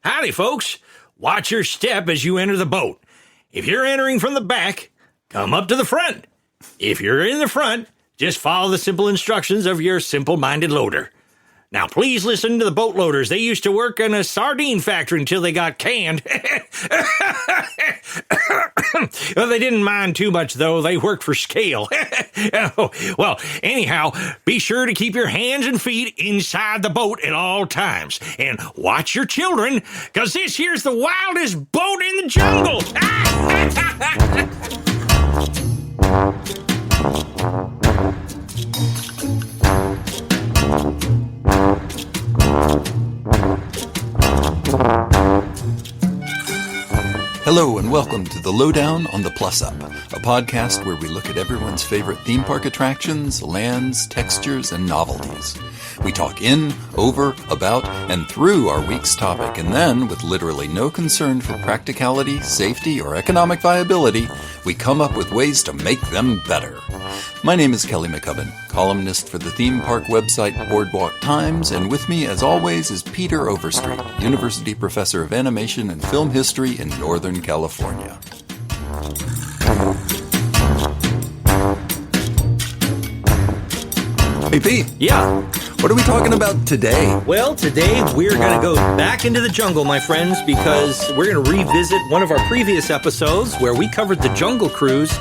Howdy, folks. Watch your step as you enter the boat. If you're entering from the back, come up to the front. If you're in the front, just follow the simple instructions of your simple-minded loader. Now, please listen to the boat loaders. They used to work in a sardine factory until they got canned. Well, they didn't mind too much, though. They worked for scale. Well, anyhow, be sure to keep your hands and feet inside the boat at all times. And watch your children, because this here's the wildest boat in the jungle. Hello and welcome to The Lowdown on the Plus Up, a podcast where we look at everyone's favorite theme park attractions, lands, textures, and novelties. We talk in, over, about, and through our week's topic, and then, with literally no concern for practicality, safety, or economic viability, we come up with ways to make them better. My name is Kelly McCubbin, columnist for the theme park website Boardwalk Times, and with me, as always, is Peter Overstreet, University Professor of Animation and Film History in Northern California. Hey, Pete. Yeah. What are we talking about today? Well, today we're going to go back into the jungle, my friends, because we're going to revisit one of our previous episodes where we covered the Jungle Cruise.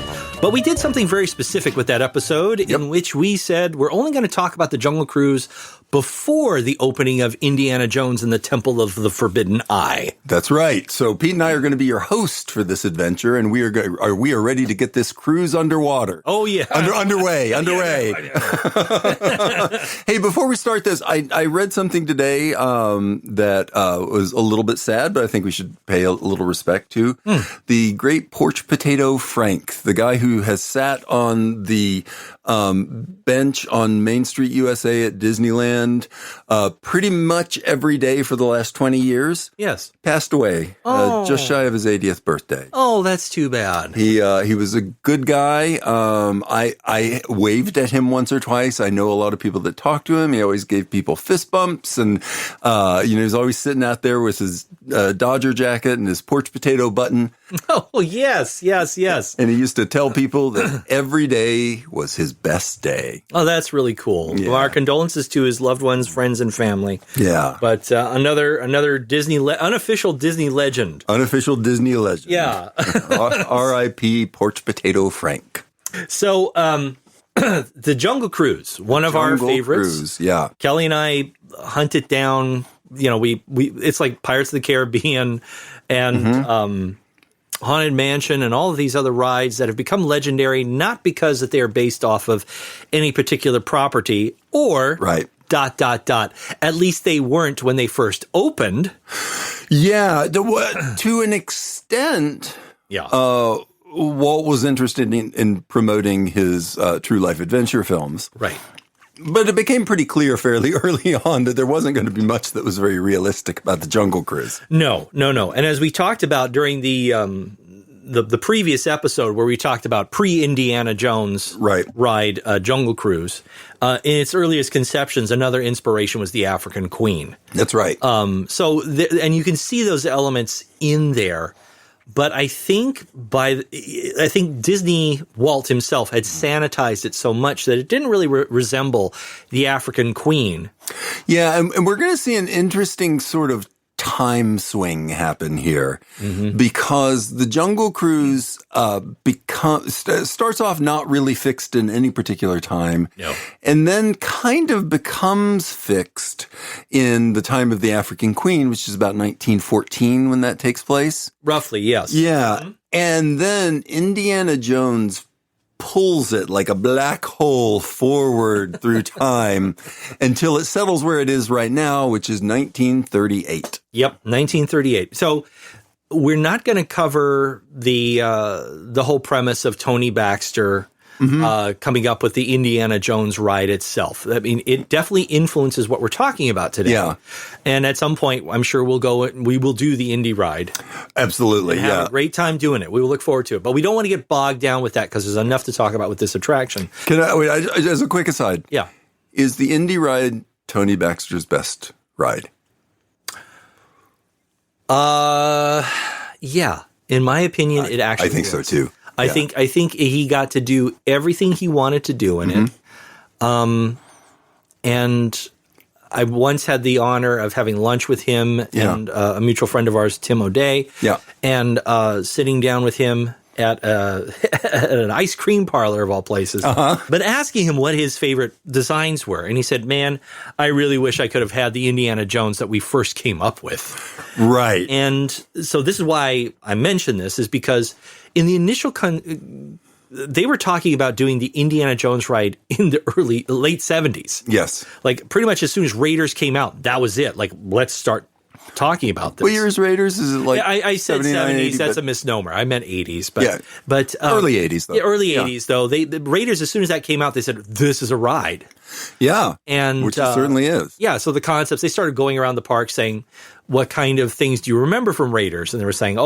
But we did something very specific with that episode in which we said we're only going to talk about the Jungle Cruise before the opening of Indiana Jones and the Temple of the Forbidden Eye. That's right. So Pete and I are going to be your host for this adventure, and we are ready to get this cruise underwater. Oh, yeah. Underway. Hey, before we start this, I read something today that was a little bit sad, but I think we should pay a little respect to. The great porch potato Frank, the guy who has sat on the bench on Main Street, USA at Disneyland pretty much every day for the last 20 years. Yes. Passed away just shy of his 80th birthday. Oh, that's too bad. He was a good guy. I waved at him once or twice. I know a lot of people that talked to him. He always gave people fist bumps, and he was always sitting out there with his Dodger jacket and his porch potato button. Oh, yes. And he used to tell people that every day was his best day. Oh, that's really cool. Yeah. Well, our condolences to his loved ones, friends, and family. Yeah. But another Disney unofficial Disney legend. Unofficial Disney legend. Yeah. R.I.P. Porch Potato Frank. So, the Jungle Cruise, one of our favorites. Cruise, yeah. Kelly and I hunted down. We it's like Pirates of the Caribbean and Haunted Mansion and all of these other rides that have become legendary, not because that they are based off of any particular property or right. ... At least they weren't when they first opened. Yeah, to an extent. Yeah. Walt was interested in promoting his true life adventure films. Right. But it became pretty clear fairly early on that there wasn't going to be much that was very realistic about the Jungle Cruise. No. And as we talked about during the previous episode where we talked about pre-Indiana Jones ride Jungle Cruise, in its earliest conceptions, another inspiration was the African Queen. That's right. And you can see those elements in there. But I think Disney, Walt himself, had sanitized it so much that it didn't really resemble the African Queen. Yeah, and we're going to see an interesting sort of time swing happen here because the Jungle Cruise starts off not really fixed in any particular time, and then kind of becomes fixed in the time of the African Queen, which is about 1914 when that takes place. Roughly, yes. Yeah, and then Indiana Jones pulls it like a black hole forward through time until it settles where it is right now, which is 1938. Yep, 1938. So we're not going to cover the whole premise of Tony Baxter coming up with the Indiana Jones ride itself. I mean, it definitely influences what we're talking about today. Yeah. And at some point, I'm sure we will do the Indy ride. Absolutely, and have a great time doing it. We will look forward to it. But we don't want to get bogged down with that because there's enough to talk about with this attraction. As a quick aside. Yeah. Is the Indy ride Tony Baxter's best ride? Yeah. In my opinion, it actually I think so too. I think he got to do everything he wanted to do in it. And I once had the honor of having lunch with him and a mutual friend of ours, Tim O'Day. Yeah. And sitting down with him at an ice cream parlor of all places, but asking him what his favorite designs were. And he said, man, I really wish I could have had the Indiana Jones that we first came up with. Right. And so this is why I mention this, is because in the initial they were talking about doing the Indiana Jones ride in the late 70s. Yes. Like pretty much as soon as Raiders came out, that was it. Like, let's start talking about this. What year is Raiders? Is it like I said 70s. 80, that's a misnomer. I meant 80s. But early 80s though. Yeah, early 80s though. The Raiders, as soon as that came out, they said, this is a ride. Yeah. And which it certainly is. Yeah. So the concepts, they started going around the park saying, what kind of things do you remember from Raiders? And they were saying,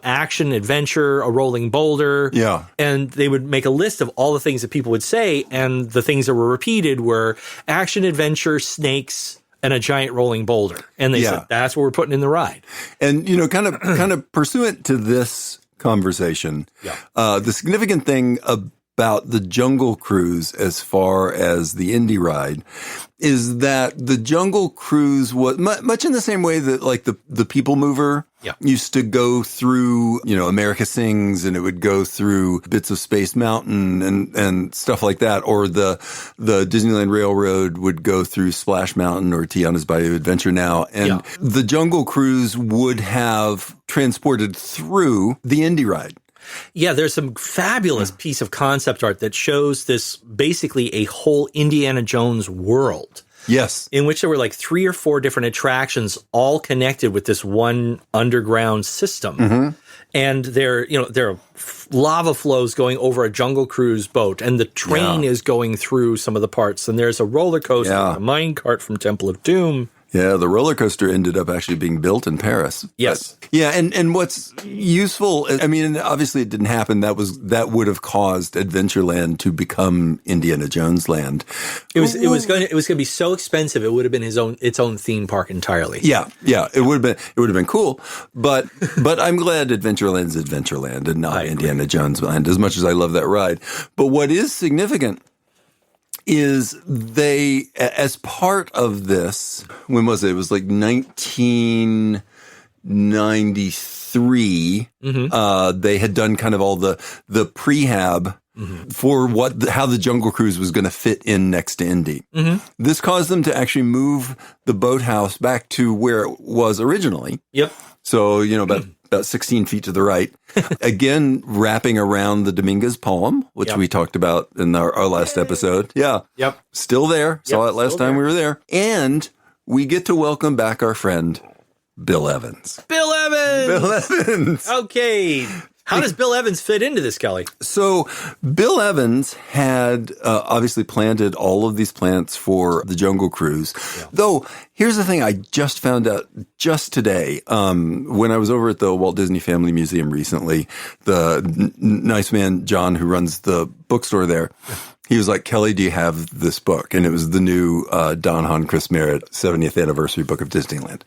action, adventure, a rolling boulder. Yeah. And they would make a list of all the things that people would say. And the things that were repeated were action, adventure, snakes, and a giant rolling boulder. And they said, that's what we're putting in the ride. And, kind of pursuant to this conversation, the significant thing about the Jungle Cruise as far as the Indy ride is that the Jungle Cruise was much in the same way that like the People Mover used to go through, America Sings, and it would go through bits of Space Mountain and stuff like that. Or the Disneyland Railroad would go through Splash Mountain or Tiana's Bayou Adventure Now. And the Jungle Cruise would have transported through the Indy ride. Yeah, there's some fabulous piece of concept art that shows this basically a whole Indiana Jones world. Yes. In which there were like 3 or 4 different attractions all connected with this one underground system. And there are lava flows going over a Jungle Cruise boat, and the train is going through some of the parts. And there's a roller coaster, and a mine cart from Temple of Doom. Yeah, the roller coaster ended up actually being built in Paris. Yes. And what's useful, I mean, obviously it didn't happen. That would have caused Adventureland to become Indiana Jones Land. It was going to be so expensive. It would have been its own theme park entirely. Yeah. It would have been cool. But I'm glad Adventureland's Adventureland and not Indiana Jones Land, as much as I love that ride. But what is significant is they, as part of this, when was it? It was like 1993. They had done kind of all the prehab for how the Jungle Cruise was going to fit in next to Indy. This caused them to actually move the boathouse back to where it was originally. Yep. So, about 16 feet to the right. Again, wrapping around the Dominguez Palm, which we talked about in our last episode. Yeah. Yep. Still there. Saw it last time we were there. And we get to welcome back our friend, Bill Evans. Bill Evans! Okay. How does Bill Evans fit into this, Kelly? So Bill Evans had obviously planted all of these plants for the Jungle Cruise. Yeah. Though, here's the thing I just found out just today. When I was over at the Walt Disney Family Museum recently, the nice man, John, who runs the bookstore there, he was like, Kelly, do you have this book? And it was the new Don Hahn, Chris Merritt 70th Anniversary Book of Disneyland.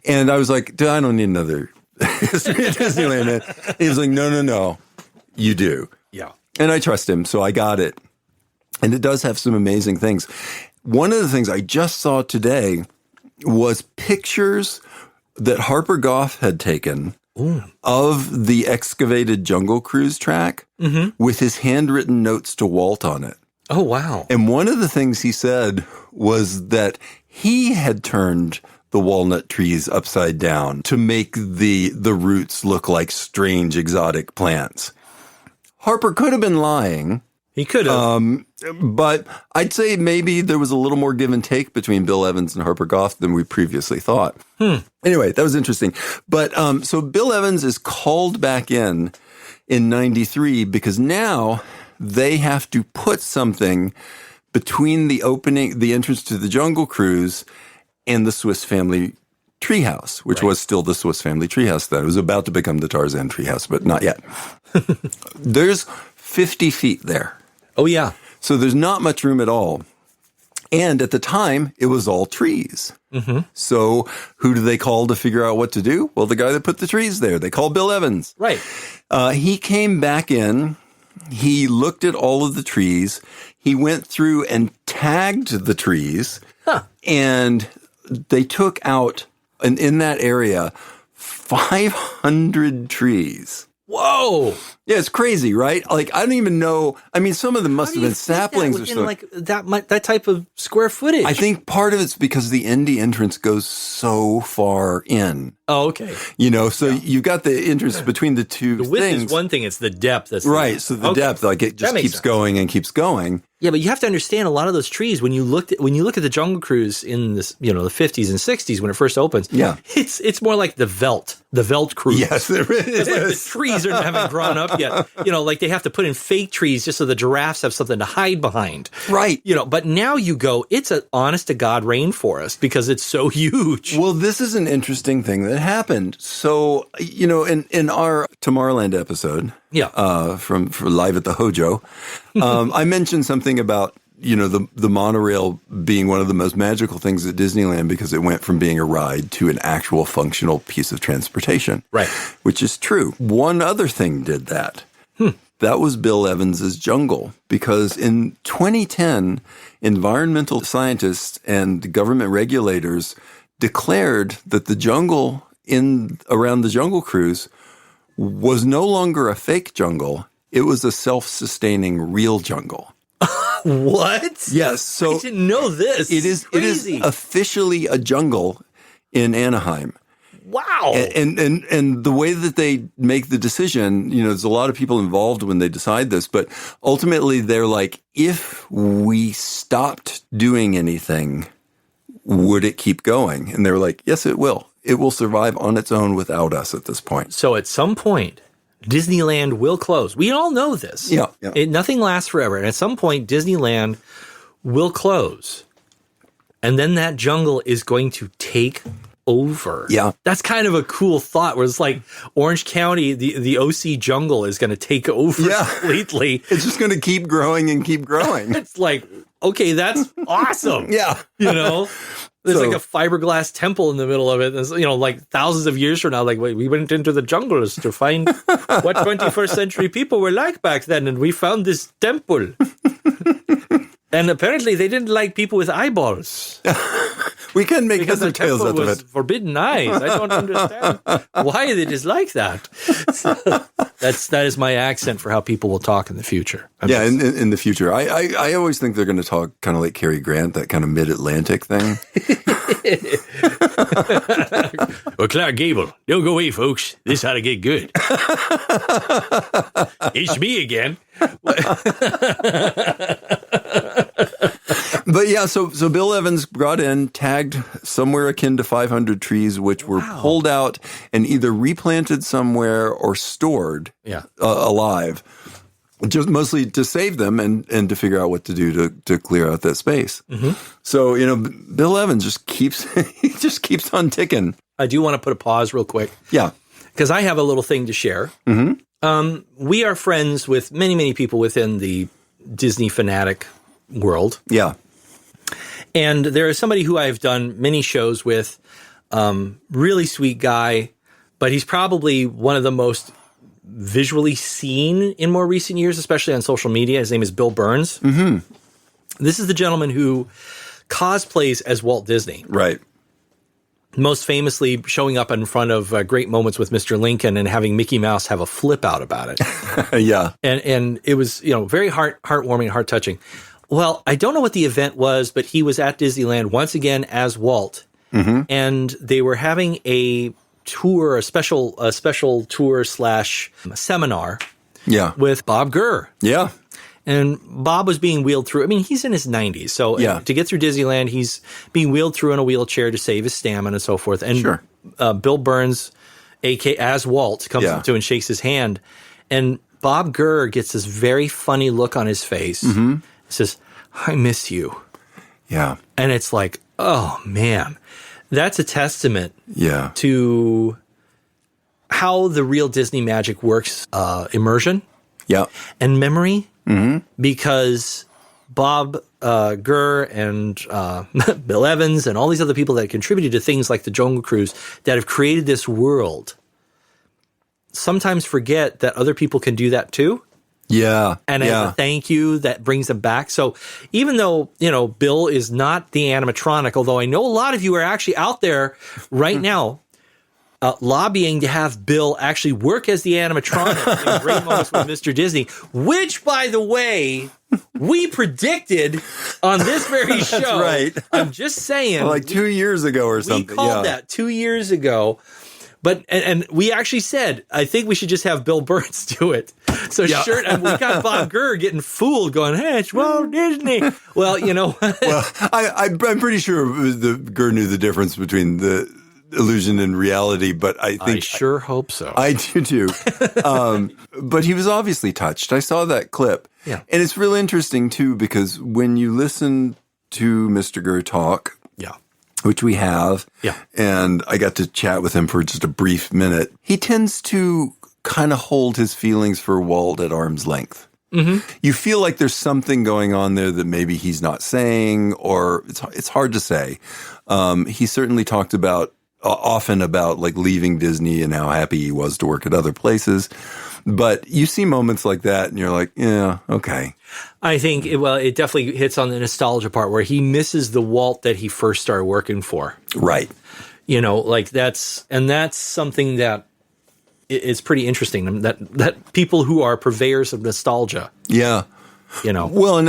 And I was like, I don't need another history of Disneyland, man. He was like, no, you do. Yeah. And I trust him, so I got it. And it does have some amazing things. One of the things I just saw today was pictures that Harper Goff had taken of the excavated Jungle Cruise track with his handwritten notes to Walt on it. Oh, wow. And one of the things he said was that he had turned the walnut trees upside down to make the roots look like strange exotic plants. Harper could have been lying. He could have. But I'd say maybe there was a little more give and take between Bill Evans and Harper Goff than we previously thought. Anyway, that was interesting. But so Bill Evans is called back in 93 because now they have to put something between the entrance to the Jungle Cruise and the Swiss Family Treehouse, which was still the Swiss Family Treehouse then. It was about to become the Tarzan Treehouse, but not yet. There's 50 feet there. Oh, yeah. So there's not much room at all. And at the time, it was all trees. So who do they call to figure out what to do? Well, the guy that put the trees there. They call Bill Evans. Right. He came back in. He looked at all of the trees. He went through and tagged the trees. And they took out, in that area, 500 trees. Whoa. Yeah, it's crazy, right? Like, I don't even know. I mean, some of them must have been saplings or something. Like that type of square footage. I think part of it's because the Indy entrance goes so far in. Oh, okay. So you got the entrance between the two The width things. is one thing. It's the depth. That's Right. So the depth, like it just keeps going and keeps going. Yeah, but you have to understand a lot of those trees when you look at the Jungle Cruise in this, the 50s and 60s when it first opens. Yeah. It's more like the Veldt Cruise. Yes, there is. It's like the trees haven't grown up yet. Like they have to put in fake trees just so the giraffes have something to hide behind. Right. But now you go, it's an honest to God rainforest because it's so huge. Well, this is an interesting thing that happened. So, in our Tomorrowland episode, from Live at the Hojo, I mentioned something about, the monorail being one of the most magical things at Disneyland because it went from being a ride to an actual functional piece of transportation. Right. Which is true. One other thing did that. That was Bill Evans's Jungle, because in 2010, environmental scientists and government regulators declared that the jungle around the Jungle Cruise was no longer a fake jungle. It was a self-sustaining real jungle. What? Yes. So I didn't know this. It is officially a jungle in Anaheim. Wow. And the way that they make the decision, there's a lot of people involved when they decide this, but ultimately they're like, if we stopped doing anything, would it keep going? And they're like, yes, it will. It will survive on its own without us at this point. So at some point, Disneyland will close. We all know this. Yeah. Nothing lasts forever. And at some point, Disneyland will close. And then that jungle is going to take over. Yeah. That's kind of a cool thought where it's like Orange County, the OC jungle is going to take over completely. It's just going to keep growing and keep growing. It's like, okay, that's awesome. Yeah. There's like a fiberglass temple in the middle of it. There's, like thousands of years from now, like we went into the jungles to find what 21st century people were like back then. And we found this temple. And apparently they didn't like people with eyeballs. We can make heads or tails out of it. Forbidden eyes. I don't understand why they dislike that. That is my accent for how people will talk in the future. In the future. I always think they're going to talk kind of like Cary Grant, that kind of mid-Atlantic thing. Well, Clark Gable, don't go away, folks. This ought to get good. It's me again. But yeah, so Bill Evans brought in, tagged somewhere akin to 500 trees, which were pulled out and either replanted somewhere or stored alive, just mostly to save them and to figure out what to do to clear out that space. Mm-hmm. So, Bill Evans just keeps on ticking. I do want to put a pause real quick. Yeah. Because I have a little thing to share. Mm-hmm. We are friends with many, many people within the Disney fanatic world. Yeah. And there is somebody who I've done many shows with, really sweet guy, but he's probably one of the most visually seen in more recent years, especially on social media. His name is Bill Burns. Mm-hmm. This is the gentleman who cosplays as Walt Disney. Right. Most famously showing up in front of Great Moments with Mr. Lincoln and having Mickey Mouse have a flip out about it. Yeah. And it was, very heartwarming, heart-touching. Well, I don't know what the event was, but he was at Disneyland once again as Walt. Mm-hmm. And they were having a tour, a special tour / seminar with Bob Gurr. Yeah. And Bob was being wheeled through. I mean, he's in his 90s. So to get through Disneyland, he's being wheeled through in a wheelchair to save his stamina and so forth. And Bill Burns, a.k.a. as Walt, comes up to him and shakes his hand. And Bob Gurr gets this very funny look on his face. Mm-hmm. He says, "I miss you." Yeah. And it's like, oh, man. That's a testament to how the real Disney magic works, immersion and memory. Mm-hmm. Because Bob Gurr and Bill Evans and all these other people that contributed to things like the Jungle Cruise that have created this world sometimes forget that other people can do that too. Yeah. And as a thank you, that brings them back. So even though, Bill is not the animatronic, although I know a lot of you are actually out there right now lobbying to have Bill actually work as the animatronic in Great Moments with Mr. Disney, which, by the way, we predicted on this very show. That's right. I'm just saying. Like 2 years ago or something. We called that 2 years ago. But and we actually said, I think we should just have Bill Burns do it. So and we got Bob Gurr getting fooled, going, "Hey, it's Walt Disney." Well, Well, I'm pretty sure Gurr knew the difference between the illusion and reality, but I sure hope so. I do too. But he was obviously touched. I saw that clip. Yeah. And it's real interesting too, because when you listen to Mr. Gurr talk, which we have, and I got to chat with him for just a brief minute, he tends to kind of hold his feelings for Walt at arm's length. Mm-hmm. You feel like there's something going on there that maybe he's not saying, or it's hard to say. He certainly talked often about like leaving Disney and how happy he was to work at other places. But you see moments like that and you're like, yeah, okay. I think, it definitely hits on the nostalgia part where he misses the Walt that he first started working for. Right. That's something that is pretty interesting, that people who are purveyors of nostalgia. Yeah. Well, and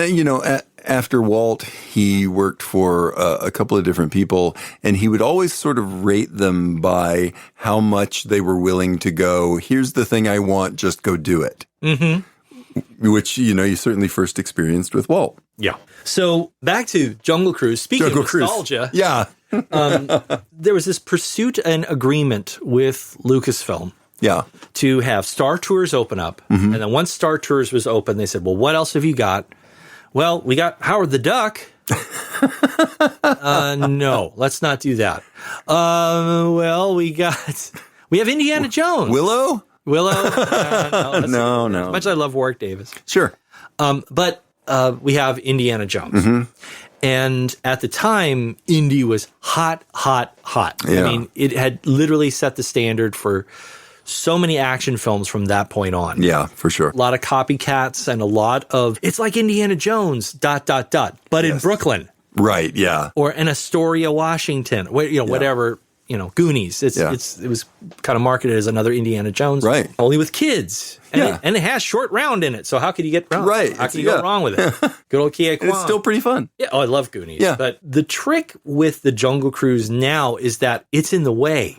after Walt, he worked for a couple of different people, and he would always sort of rate them by how much they were willing to go, here's the thing I want, just go do it. Mm-hmm. Which, you certainly first experienced with Walt. Yeah. So back to Jungle Cruise. Speaking of nostalgia. Yeah. There was this pursuit and agreement with Lucasfilm. Yeah. To have Star Tours open up. Mm-hmm. And then once Star Tours was open, they said, well, what else have you got? Well, we got Howard the Duck. No, let's not do that. We have Indiana Jones. Willow? No. As much as I love Warwick Davis. Sure. But we have Indiana Jones. Mm-hmm. And at the time, Indy was hot. Yeah. I mean, it had literally set the standard for so many action films from that point on. Yeah, for sure. A lot of copycats and a lot of, it's like Indiana Jones, ... but in Brooklyn. Right, yeah. Or in Astoria, Washington, whatever, Goonies. It was kind of marketed as another Indiana Jones. Right. Only with kids. And it has short round in it, so how could you get wrong? Right. How can you go wrong with it? Good old Kia Kwan. It's still pretty fun. Yeah, I love Goonies. Yeah. But the trick with the Jungle Cruise now is that it's in the way.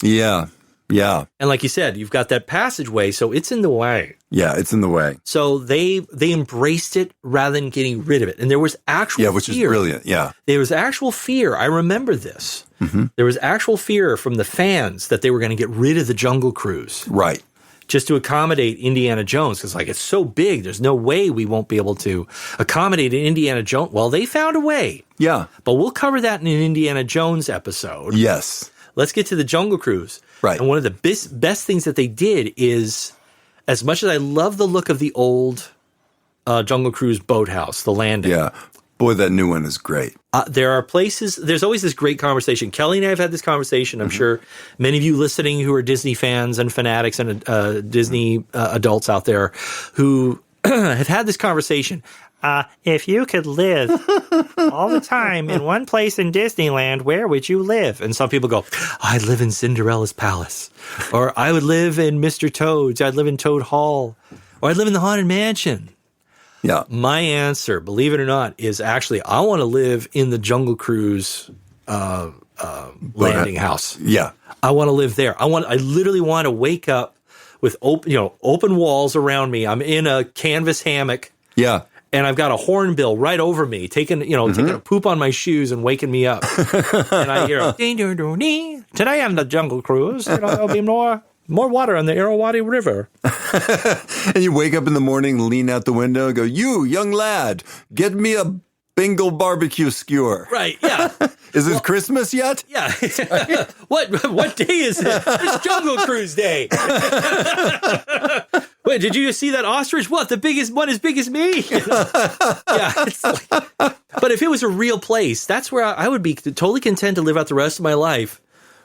Yeah. Yeah. And like you said, you've got that passageway, so it's in the way. Yeah, it's in the way. So they embraced it rather than getting rid of it. And there was actual fear. Yeah, which is brilliant. Yeah. There was actual fear. I remember this. Mm-hmm. There was actual fear from the fans that they were going to get rid of the Jungle Cruise. Right. Just to accommodate Indiana Jones. Because it's so big, there's no way we won't be able to accommodate an Indiana Jones. Well, they found a way. Yeah. But we'll cover that in an Indiana Jones episode. Yes. Let's get to the Jungle Cruise. Right. And one of the best things that they did is, as much as I love the look of the old Jungle Cruise boathouse, the landing. Yeah. Boy, that new one is great. There are places, there's always this great conversation. Kelly and I have had this conversation. I'm sure many of you listening who are Disney fans and fanatics and Disney adults out there who have had this conversation. If you could live all the time in one place in Disneyland, where would you live? And some people go, I'd live in Cinderella's palace. Or I would live in Mr. Toad's. I'd live in Toad Hall. Or I'd live in the Haunted Mansion. Yeah. My answer, believe it or not, is actually I want to live in the Jungle Cruise landing house. Yeah. I want to live there. I literally want to wake up with open walls around me. I'm in a canvas hammock. Yeah. And I've got a hornbill right over me, taking a poop on my shoes and waking me up. And I hear, today on the Jungle Cruise, there'll be more water on the Irrawaddy River. And you wake up in the morning, lean out the window, and go, you, young lad, get me a Bengal barbecue skewer. Right, yeah. Is it Christmas yet? Yeah. What day is it? It's Jungle Cruise Day. Wait, did you see that ostrich? What? The biggest one as big as me? Yeah. It's like, but if it was a real place, that's where I would be totally content to live out the rest of my life,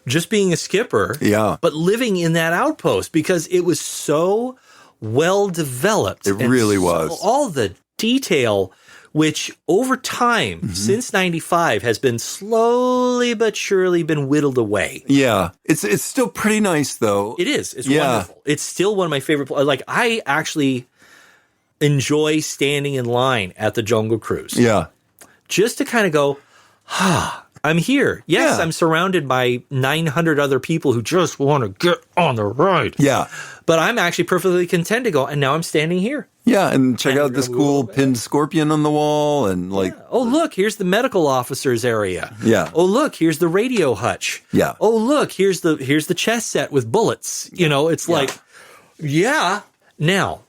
just being a skipper. Yeah. But living in that outpost because it was so well developed. It really was. All the detail, which over time, since 95, has been slowly but surely been whittled away. Yeah. It's still pretty nice, though. It is. It's wonderful. It's still one of my favorite places. Like, I actually enjoy standing in line at the Jungle Cruise. Yeah. Just to kind of go, I'm here. Yes, I'm surrounded by 900 other people who just want to get on the ride. Yeah. But I'm actually perfectly content to go, and now I'm standing here. Yeah, and check out this cool pinned scorpion on the wall, and like, oh, look, here's the medical officer's area. Yeah. Oh, look, here's the radio hutch. Yeah. Oh, look, here's the chess set with bullets. You know, it's like, Now,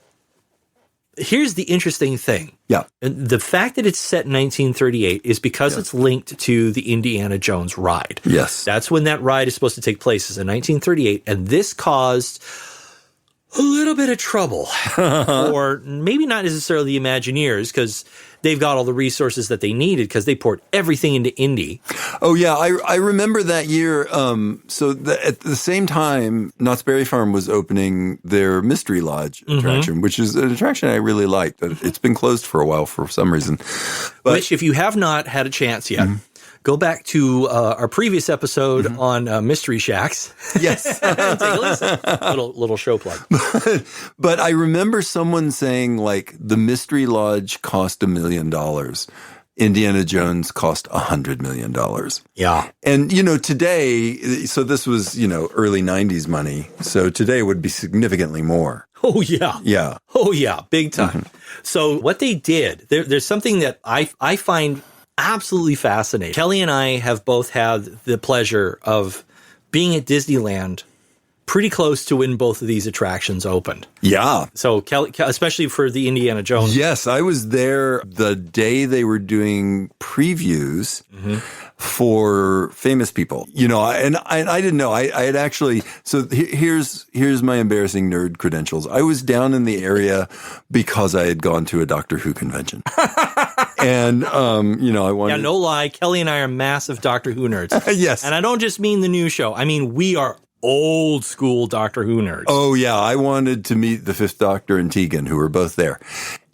here's the interesting thing. Yeah. And the fact that it's set in 1938 is because it's linked to the Indiana Jones ride. Yes. That's when that ride is supposed to take place, is in 1938, and this caused a little bit of trouble, or maybe not necessarily the Imagineers, because they've got all the resources that they needed because they poured everything into Indy. Oh, yeah. I remember that year. So at the same time, Knott's Berry Farm was opening their Mystery Lodge attraction, which is an attraction I really liked. It's been closed for a while for some reason. But, which, if you have not had a chance yet, go back to our previous episode on Mystery Shacks. Yes. Take a listen. Little show plug. But I remember someone saying, like, the Mystery Lodge cost $1 million. Indiana Jones cost $100 million. Yeah. And, today, so this was, early 90s money. So today would be significantly more. Oh, yeah. Yeah. Oh, yeah. Big time. So what they did, there's something that I find absolutely fascinating. Kelly and I have both had the pleasure of being at Disneyland pretty close to when both of these attractions opened. Yeah. So Kelly, especially for the Indiana Jones. Yes, I was there the day they were doing previews for famous people. And I didn't know. I had actually. So here's my embarrassing nerd credentials. I was down in the area because I had gone to a Doctor Who convention. And, I wanted... Yeah, no lie. Kelly and I are massive Doctor Who nerds. Yes. And I don't just mean the new show. I mean, we are old school Doctor Who nerds. Oh, yeah. I wanted to meet the Fifth Doctor and Tegan, who were both there.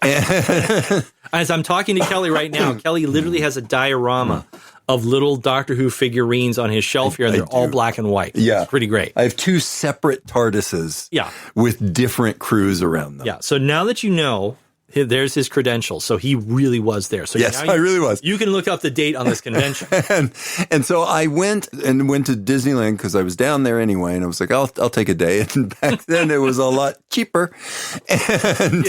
As I'm talking to Kelly right now, Kelly literally has a diorama of little Doctor Who figurines on his shelf here, and they're all black and white. Yeah. It's pretty great. I have 2 separate TARDISes with different crews around them. Yeah. So now that you know... There's his credentials. So he really was there. So yes, I really was. You can look up the date on this convention. and so I went to Disneyland because I was down there anyway, and I was like, I'll take a day. And back then it was a lot cheaper. And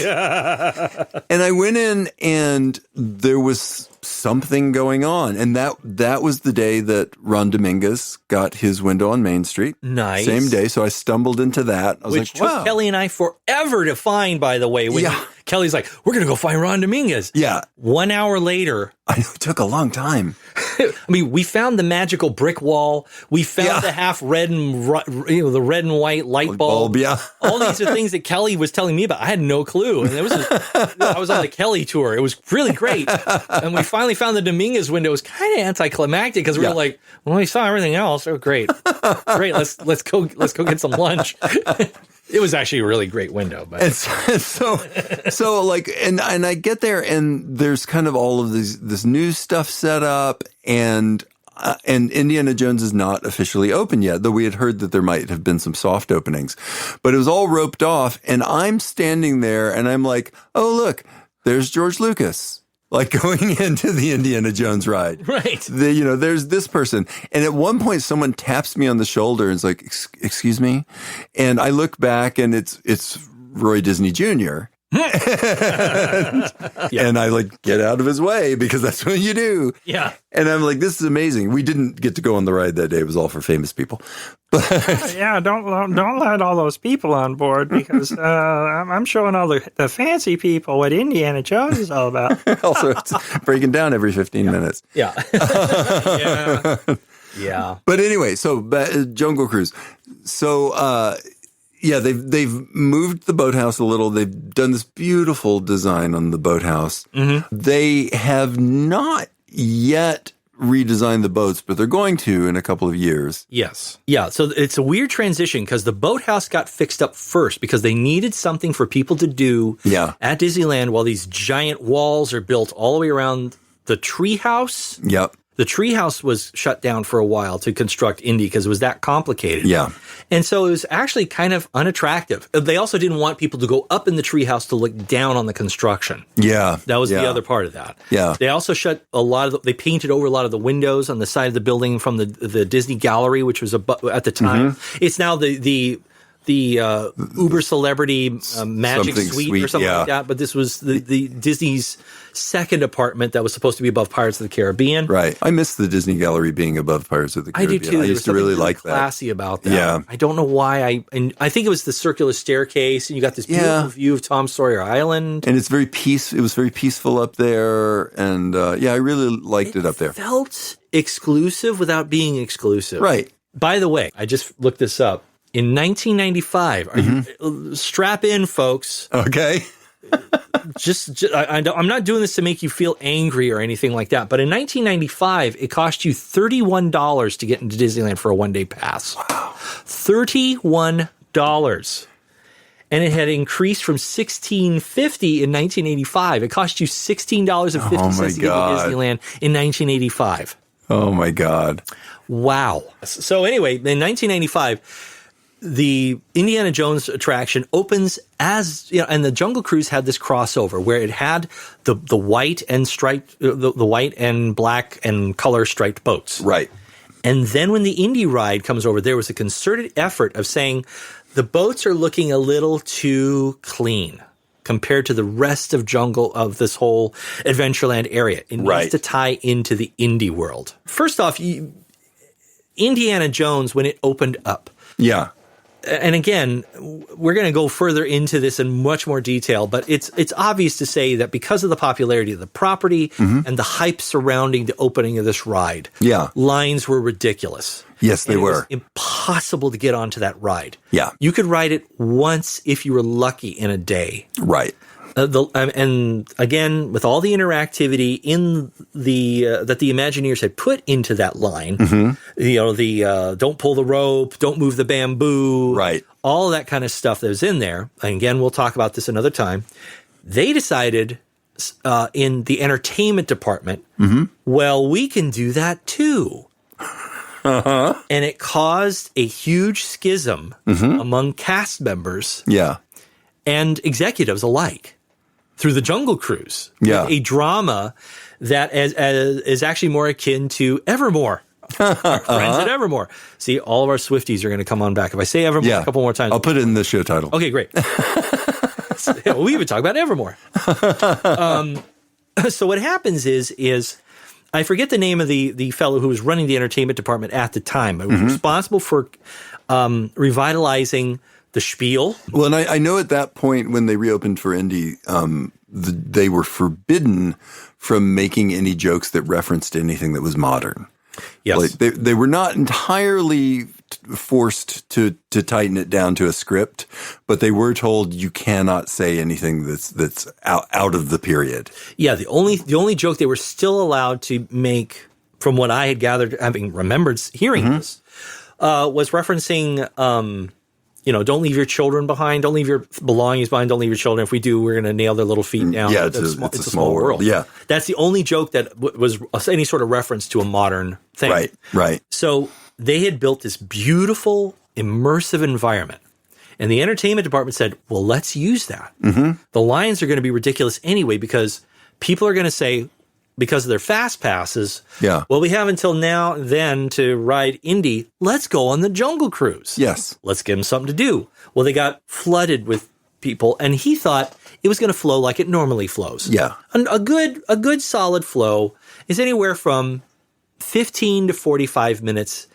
I went in, and there was something going on, and that was the day that Ron Dominguez got his window on Main Street. Nice. Same day. So I stumbled into that. I was Which like, wow. took Kelly and I forever to find, by the way. Kelly's like, we're going to go find Ron Dominguez. Yeah. 1 hour later. I know, it took a long time. I mean, we found the magical brick wall. We found the half red and the red and white light bulb. Yeah. All these are things that Kelly was telling me about. I had no clue. And I was on the Kelly tour. It was really great. And we finally found the Dominguez window. It was kind of anticlimactic because we were like, well, we saw everything else. Oh, great. Great. Let's go get some lunch. It was actually a really great window, but and so like, and I get there, and there's kind of all of this new stuff set up, and Indiana Jones is not officially open yet, though we had heard that there might have been some soft openings, but it was all roped off, and I'm standing there, and I'm like, oh look, there's George Lucas. Like going into the Indiana Jones ride. Right. There's this person. And at one point, someone taps me on the shoulder and is like, excuse me? And I look back, and it's Roy Disney Jr. And I get out of his way because that's what you do. Yeah. And I'm like, this is amazing. We didn't get to go on the ride that day. It was all for famous people. But yeah, don't let all those people on board because I'm showing all the fancy people what Indiana Jones is all about. Also, it's breaking down every 15 minutes. Yeah. Yeah. But anyway, so Jungle Cruise. So Yeah, they've moved the boathouse a little. They've done this beautiful design on the boathouse. Mm-hmm. They have not yet redesigned the boats, but they're going to in a couple of years. Yes. Yeah, so it's a weird transition because the boathouse got fixed up first because they needed something for people to do at Disneyland while these giant walls are built all the way around the treehouse. Yep. The treehouse was shut down for a while to construct Indy because it was that complicated. Yeah. And so it was actually kind of unattractive. They also didn't want people to go up in the treehouse to look down on the construction. Yeah. That was the other part of that. Yeah. They also shut a lot of they painted over a lot of the windows on the side of the building from the Disney Gallery, which was at the time. Mm-hmm. It's now the Uber celebrity magic suite or something like that. But this was the Disney's second apartment that was supposed to be above Pirates of the Caribbean. Right. I miss the Disney Gallery being above Pirates of the Caribbean. I do too. I used to really like that. Classy about that. Yeah. I don't know why. I think it was the circular staircase, and you got this beautiful view of Tom Sawyer Island. And it's very It was very peaceful up there, and I really liked it up there. Felt exclusive without being exclusive. Right. By the way, I just looked this up. In 1995, you strap in, folks. Okay. I'm not doing this to make you feel angry or anything like that. But in 1995, it cost you $31 to get into Disneyland for a one-day pass. Wow. $31. And it had increased from $16.50 in 1985. It cost you $16.50 to get to Disneyland in 1985. Oh, my God. Wow. So anyway, in 1995... the Indiana Jones attraction opens as, and the Jungle Cruise had this crossover where it had the white and striped, the white and black and color striped boats. Right. And then when the Indy ride comes over, there was a concerted effort of saying the boats are looking a little too clean compared to the rest of of this whole Adventureland area. It needs to tie into the Indy world. First off, Indiana Jones, when it opened up. Yeah. And again, we're going to go further into this in much more detail, but it's obvious to say that because of the popularity of the property and the hype surrounding the opening of this ride, lines were ridiculous. Yes, they were. It was impossible to get onto that ride. Yeah. You could ride it once if you were lucky in a day. Right. And again, with all the interactivity in that the Imagineers had put into that line, don't pull the rope, don't move the bamboo, right? All that kind of stuff that was in there. And again, we'll talk about this another time. They decided in the entertainment department, well, we can do that too. And it caused a huge schism among cast members, and executives alike. Through the Jungle Cruise. A drama that is actually more akin to Evermore. Our friends at Evermore. See, all of our Swifties are going to come on back. If I say Evermore a couple more times. I'll put it in the show title. Okay, great. We even talk about Evermore. So what happens is I forget the name of the fellow who was running the entertainment department at the time. He was responsible for revitalizing the spiel. Well, and I know at that point when they reopened for Indy, they were forbidden from making any jokes that referenced anything that was modern. Yes. Like they were not entirely forced to tighten it down to a script, but they were told you cannot say anything that's out of the period. Yeah, the only joke they were still allowed to make, from what I had gathered, having remembered hearing this, was referencing don't leave your children behind. Don't leave your belongings behind. Don't leave your children. If we do, we're going to nail their little feet down. Yeah, it's a small world. Yeah. That's the only joke that was any sort of reference to a modern thing. Right. So they had built this beautiful, immersive environment. And the entertainment department said, well, let's use that. The lines are going to be ridiculous anyway because people are going to say, because of their fast passes, well, we have until now then to ride Indy. Let's go on the Jungle Cruise. Yes. Let's give them something to do. Well, they got flooded with people, and he thought it was going to flow like it normally flows. Yeah. A good solid flow is anywhere from 15 to 45 minutes.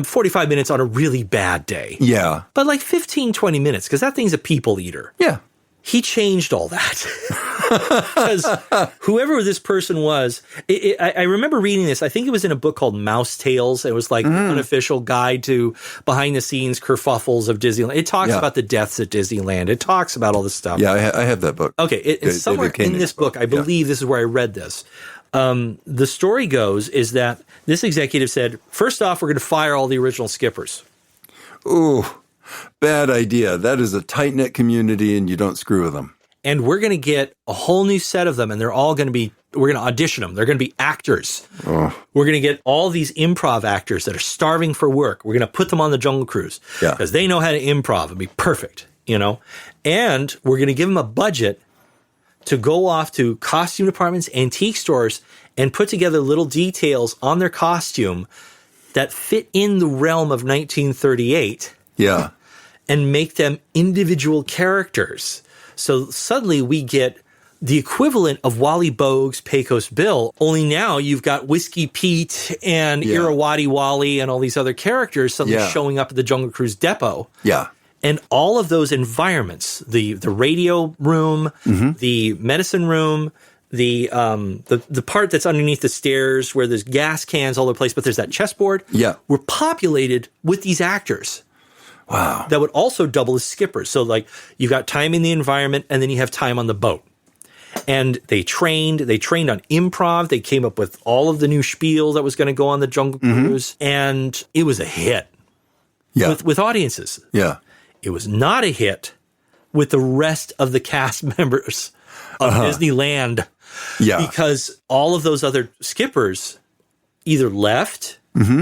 45 minutes on a really bad day. Yeah. But like 15, 20 minutes, because that thing's a people eater. Yeah. he changed all that. Because whoever this person was, I remember reading this. I think it was in a book called Mouse Tales. It was like an unofficial guide to behind the scenes kerfuffles of Disneyland. It talks about the deaths at Disneyland. It talks about all this stuff. Yeah, I have that book. Okay, somewhere in this book, I believe this is where I read this. The story goes is that this executive said, first off, we're going to fire all the original skippers. Ooh, bad idea. That is a tight-knit community, and you don't screw with them. And we're going to get a whole new set of them, and they're all going to be, we're going to audition them. They're going to be actors. Oh. We're going to get all these improv actors that are starving for work. We're going to put them on the Jungle Cruise because they know how to improv and be perfect, you know? And we're going to give them a budget to go off to costume departments, antique stores, and put together little details on their costume that fit in the realm of 1938. Yeah. And make them individual characters. So suddenly we get the equivalent of Wally Bogue's Pecos Bill, only now you've got Whiskey Pete and Irrawaddy Wally and all these other characters suddenly showing up at the Jungle Cruise depot. Yeah. And all of those environments, the radio room, the medicine room, the part that's underneath the stairs where there's gas cans all over the place, but there's that chessboard, were populated with these actors. Wow. That would also double as skippers. So like you've got time in the environment and then you have time on the boat. And they trained on improv. They came up with all of the new spiel that was going to go on the Jungle Cruise. And it was a hit with audiences. Yeah. It was not a hit with the rest of the cast members of Disneyland. Yeah. Because all of those other skippers either left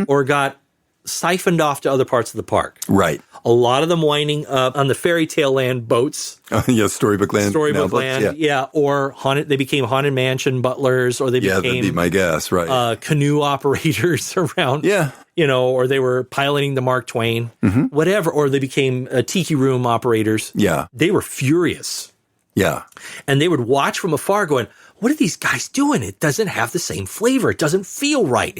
or got siphoned off to other parts of the park. Right. A lot of them winding up on the Fairy Tale Land boats. Storybook Land. Storybook Land, or they became Haunted Mansion butlers, or they became that'd be my guess, right? Canoe operators around. Yeah. You know, or they were piloting the Mark Twain, whatever, or they became tiki room operators. Yeah. They were furious. Yeah. And they would watch from afar going, what are these guys doing? It doesn't have the same flavor. It doesn't feel right.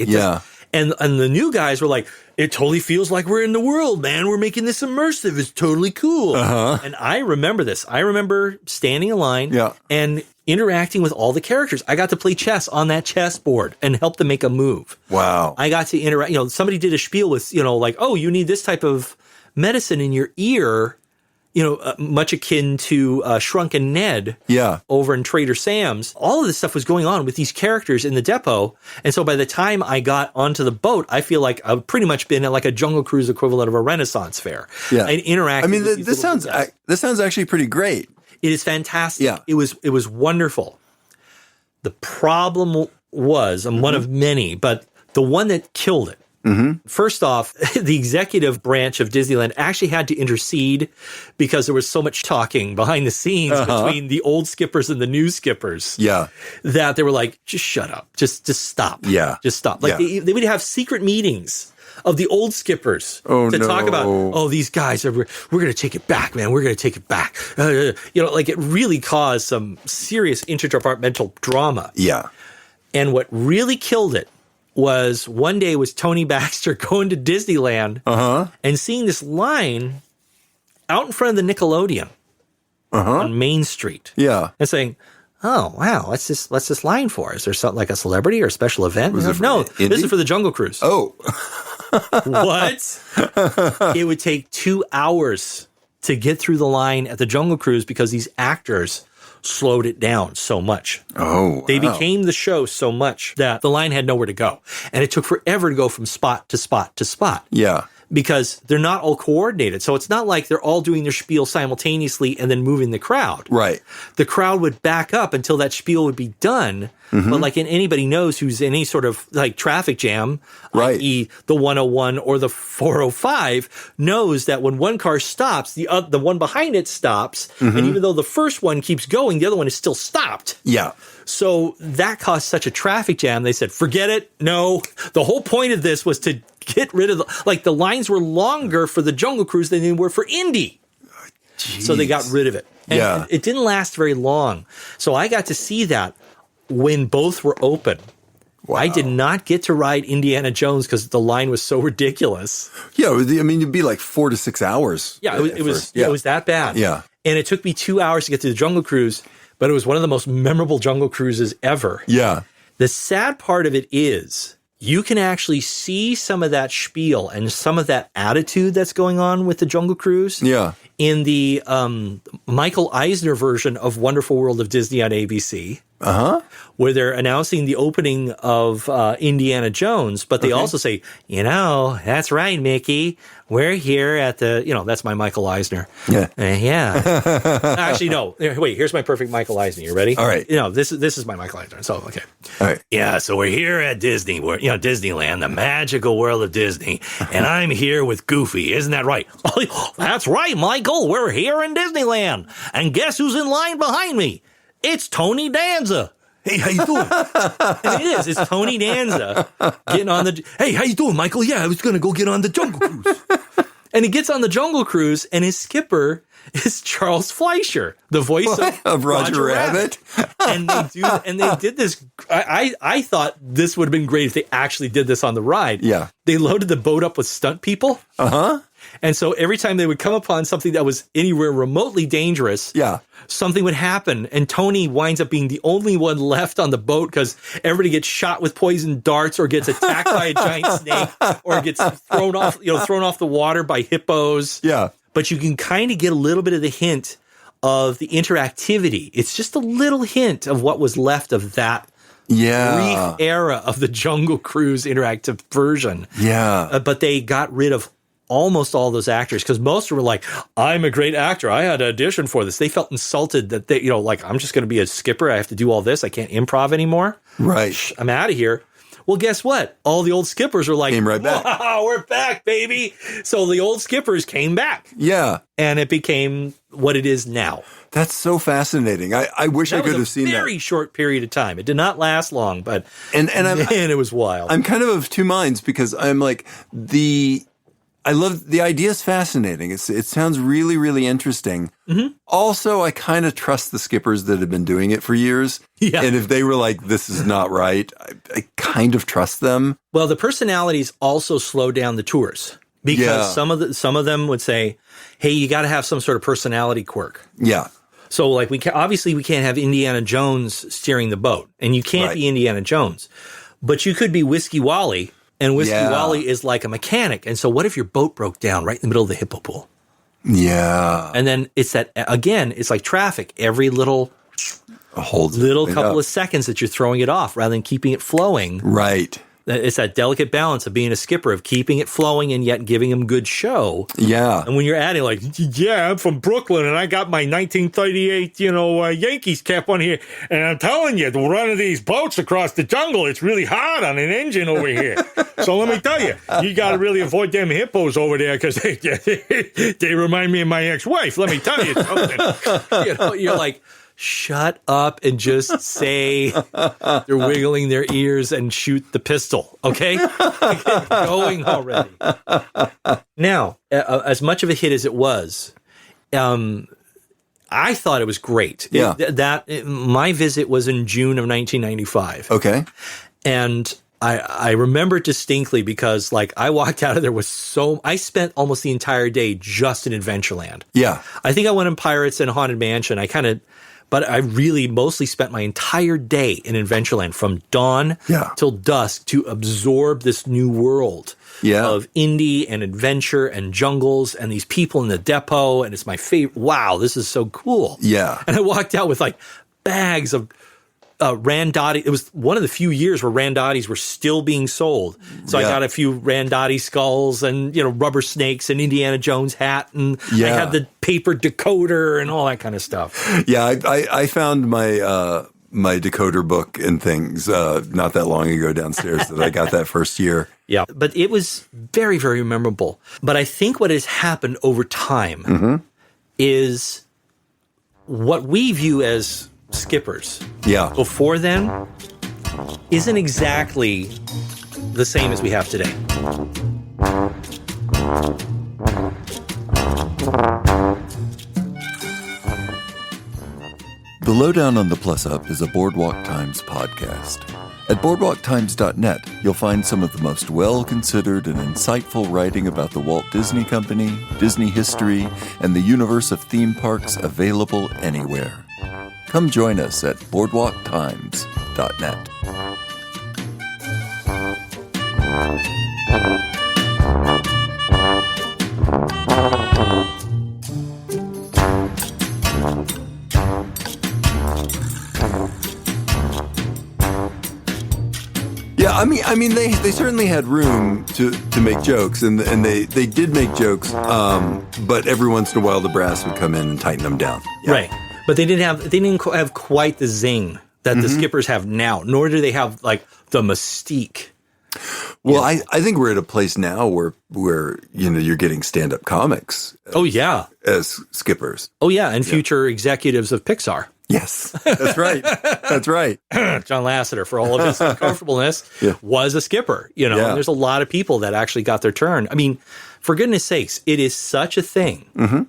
And the new guys were like, it totally feels like we're in the world, man. We're making this immersive. It's totally cool. And I remember this. I remember standing in line and interacting with all the characters. I got to play chess on that chessboard and help them make a move. Wow. I got to interact. You know, somebody did a spiel with, you know, like, oh, you need this type of medicine in your ear. You know, much akin to Shrunken Ned over in Trader Sam's. All of this stuff was going on with these characters in the depot. And so by the time I got onto the boat, I feel like I've pretty much been at like a Jungle Cruise equivalent of a Renaissance fair. Yeah. And interacting with this sounds actually pretty great. It is fantastic. Yeah. It was wonderful. The problem was, and one of many, but the one that killed it, first off, the executive branch of Disneyland actually had to intercede because there was so much talking behind the scenes between the old skippers and the new skippers. Yeah. That they were like, just shut up. Just stop. Yeah. Just stop. Like they would have secret meetings of the old skippers to talk about, these guys, we're going to take it back, man. We're going to take it back. You know, like it really caused some serious interdepartmental drama. Yeah. And what really killed it was one day was Tony Baxter going to Disneyland and seeing this line out in front of the Nickelodeon on Main Street. Yeah. And saying, oh, wow, what's this line for? Is there something like a celebrity or a special event? No, this is for the Jungle Cruise. Oh. What? It would take 2 hours to get through the line at the Jungle Cruise because these actors slowed it down so much. Oh, wow. They became the show so much that the line had nowhere to go. And it took forever to go from spot to spot to spot. Yeah. Because they're not all coordinated. So it's not like they're all doing their spiel simultaneously and then moving the crowd. Right. The crowd would back up until that spiel would be done. But like anybody knows who's in any sort of like traffic jam, i.e. the 101 or the 405, knows that when one car stops, the one behind it stops. And even though the first one keeps going, the other one is still stopped. Yeah. So that caused such a traffic jam. They said, forget it. No, the whole point of this was to get rid of the lines were longer for the Jungle Cruise than they were for Indy. Jeez. So they got rid of it. And it didn't last very long. So I got to see that when both were open. Wow. I did not get to ride Indiana Jones because the line was so ridiculous. Yeah, I mean, it'd be like 4 to 6 hours. Yeah, it was that bad. Yeah. And it took me 2 hours to get to the Jungle Cruise, but it was one of the most memorable Jungle Cruises ever. Yeah. The sad part of it is you can actually see some of that spiel and some of that attitude that's going on with the Jungle Cruise in the Michael Eisner version of Wonderful World of Disney on ABC. Where they're announcing the opening of Indiana Jones, but they also say, that's right, Mickey. We're here at the, that's my Michael Eisner. Yeah. Actually, no. Wait, here's my perfect Michael Eisner. You ready? All right. This is my Michael Eisner. So, okay. All right. Yeah, so we're here at Disney, Disneyland, the magical world of Disney, and I'm here with Goofy. Isn't that right? Oh, that's right, Michael. We're here in Disneyland. And guess who's in line behind me? It's Tony Danza. Hey, how you doing? And it is. It's Tony Danza getting on the... Hey, how you doing, Michael? Yeah, I was going to go get on the Jungle Cruise. And he gets on the Jungle Cruise, and his skipper is Charles Fleischer, the voice of Roger Rabbit. And they did this. I thought this would have been great if they actually did this on the ride. Yeah. They loaded the boat up with stunt people. And so every time they would come upon something that was anywhere remotely dangerous, something would happen. And Tony winds up being the only one left on the boat because everybody gets shot with poison darts or gets attacked by a giant snake or gets thrown off the water by hippos. Yeah. But you can kind of get a little bit of the hint of the interactivity. It's just a little hint of what was left of that brief era of the Jungle Cruise interactive version. Yeah. But they got rid of almost all those actors because most of them were like, I'm a great actor. I had to audition for this. They felt insulted that they, I'm just going to be a skipper. I have to do all this. I can't improv anymore. Right. I'm out of here. Well, guess what? All the old skippers are like, came right back. Wow, we're back, baby. So the old skippers came back. Yeah. And it became what it is now. That's so fascinating. I wish I could have seen that. Very short period of time. It did not last long, but it was wild. I'm kind of two minds because I'm like I love the idea is fascinating. It sounds really, really interesting. Mm-hmm. Also, I kind of trust the skippers that have been doing it for years. Yeah. And if they were like, this is not right, I kind of trust them. Well, the personalities also slow down the tours because some of them would say, hey, you got to have some sort of personality quirk. Yeah. So like we can't have Indiana Jones steering the boat and you can't be Indiana Jones, but you could be Whiskey Wally. And Whiskey Wally is like a mechanic. And so what if your boat broke down right in the middle of the hippo pool? Yeah. And then it's like traffic. Every little couple of seconds that you're throwing it off rather than keeping it flowing. Right. It's that delicate balance of being a skipper, of keeping it flowing and yet giving them good show. Yeah. And when you're adding like, I'm from Brooklyn and I got my 1938, Yankees cap on here. And I'm telling you, running these boats across the jungle, it's really hard on an engine over here. So let me tell you, you got to really avoid them hippos over there because they remind me of my ex-wife. Let me tell you something. You're like, shut up and just say they're wiggling their ears and shoot the pistol, okay? Get going already. Now, as much of a hit as it was, I thought it was great. Yeah. My visit was in June of 1995. Okay. And I remember it distinctly because, I walked out of there I spent almost the entire day just in Adventureland. Yeah. I think I went in Pirates and Haunted Mansion. But I really mostly spent my entire day in Adventureland from dawn till dusk to absorb this new world of Indy and adventure and jungles and these people in the depot. And it's my favorite. Wow, this is so cool. Yeah. And I walked out with bags of Randotti. It was one of the few years where Randottis were still being sold. So I got a few Randotti skulls and, rubber snakes and Indiana Jones hat. And I had the paper decoder and all that kind of stuff. Yeah, I found my my decoder book and things not that long ago downstairs that I got that first year. Yeah, but it was very, very memorable. But I think what has happened over time is what we view as skippers before then isn't exactly the same as we have today. The Lowdown on the Plus Up is a Boardwalk Times podcast. At boardwalktimes.net, you'll find some of the most well-considered and insightful writing about the Walt Disney Company, Disney history, and the universe of theme parks available anywhere. Come join us at boardwalktimes.net. Yeah, I mean, they certainly had room to make jokes, and they did make jokes, but every once in a while the brass would come in and tighten them down. Yeah. Right, but they didn't have quite the zing that the skippers have now, nor do they have like the mystique. Well, I think we're at a place now where you're getting stand-up comics. As skippers. Oh yeah, and future executives of Pixar. Yes, that's right. That's right. John Lasseter, for all of his uncomfortableness, was a skipper. And there's a lot of people that actually got their turn. I mean, for goodness sakes, it is such a thing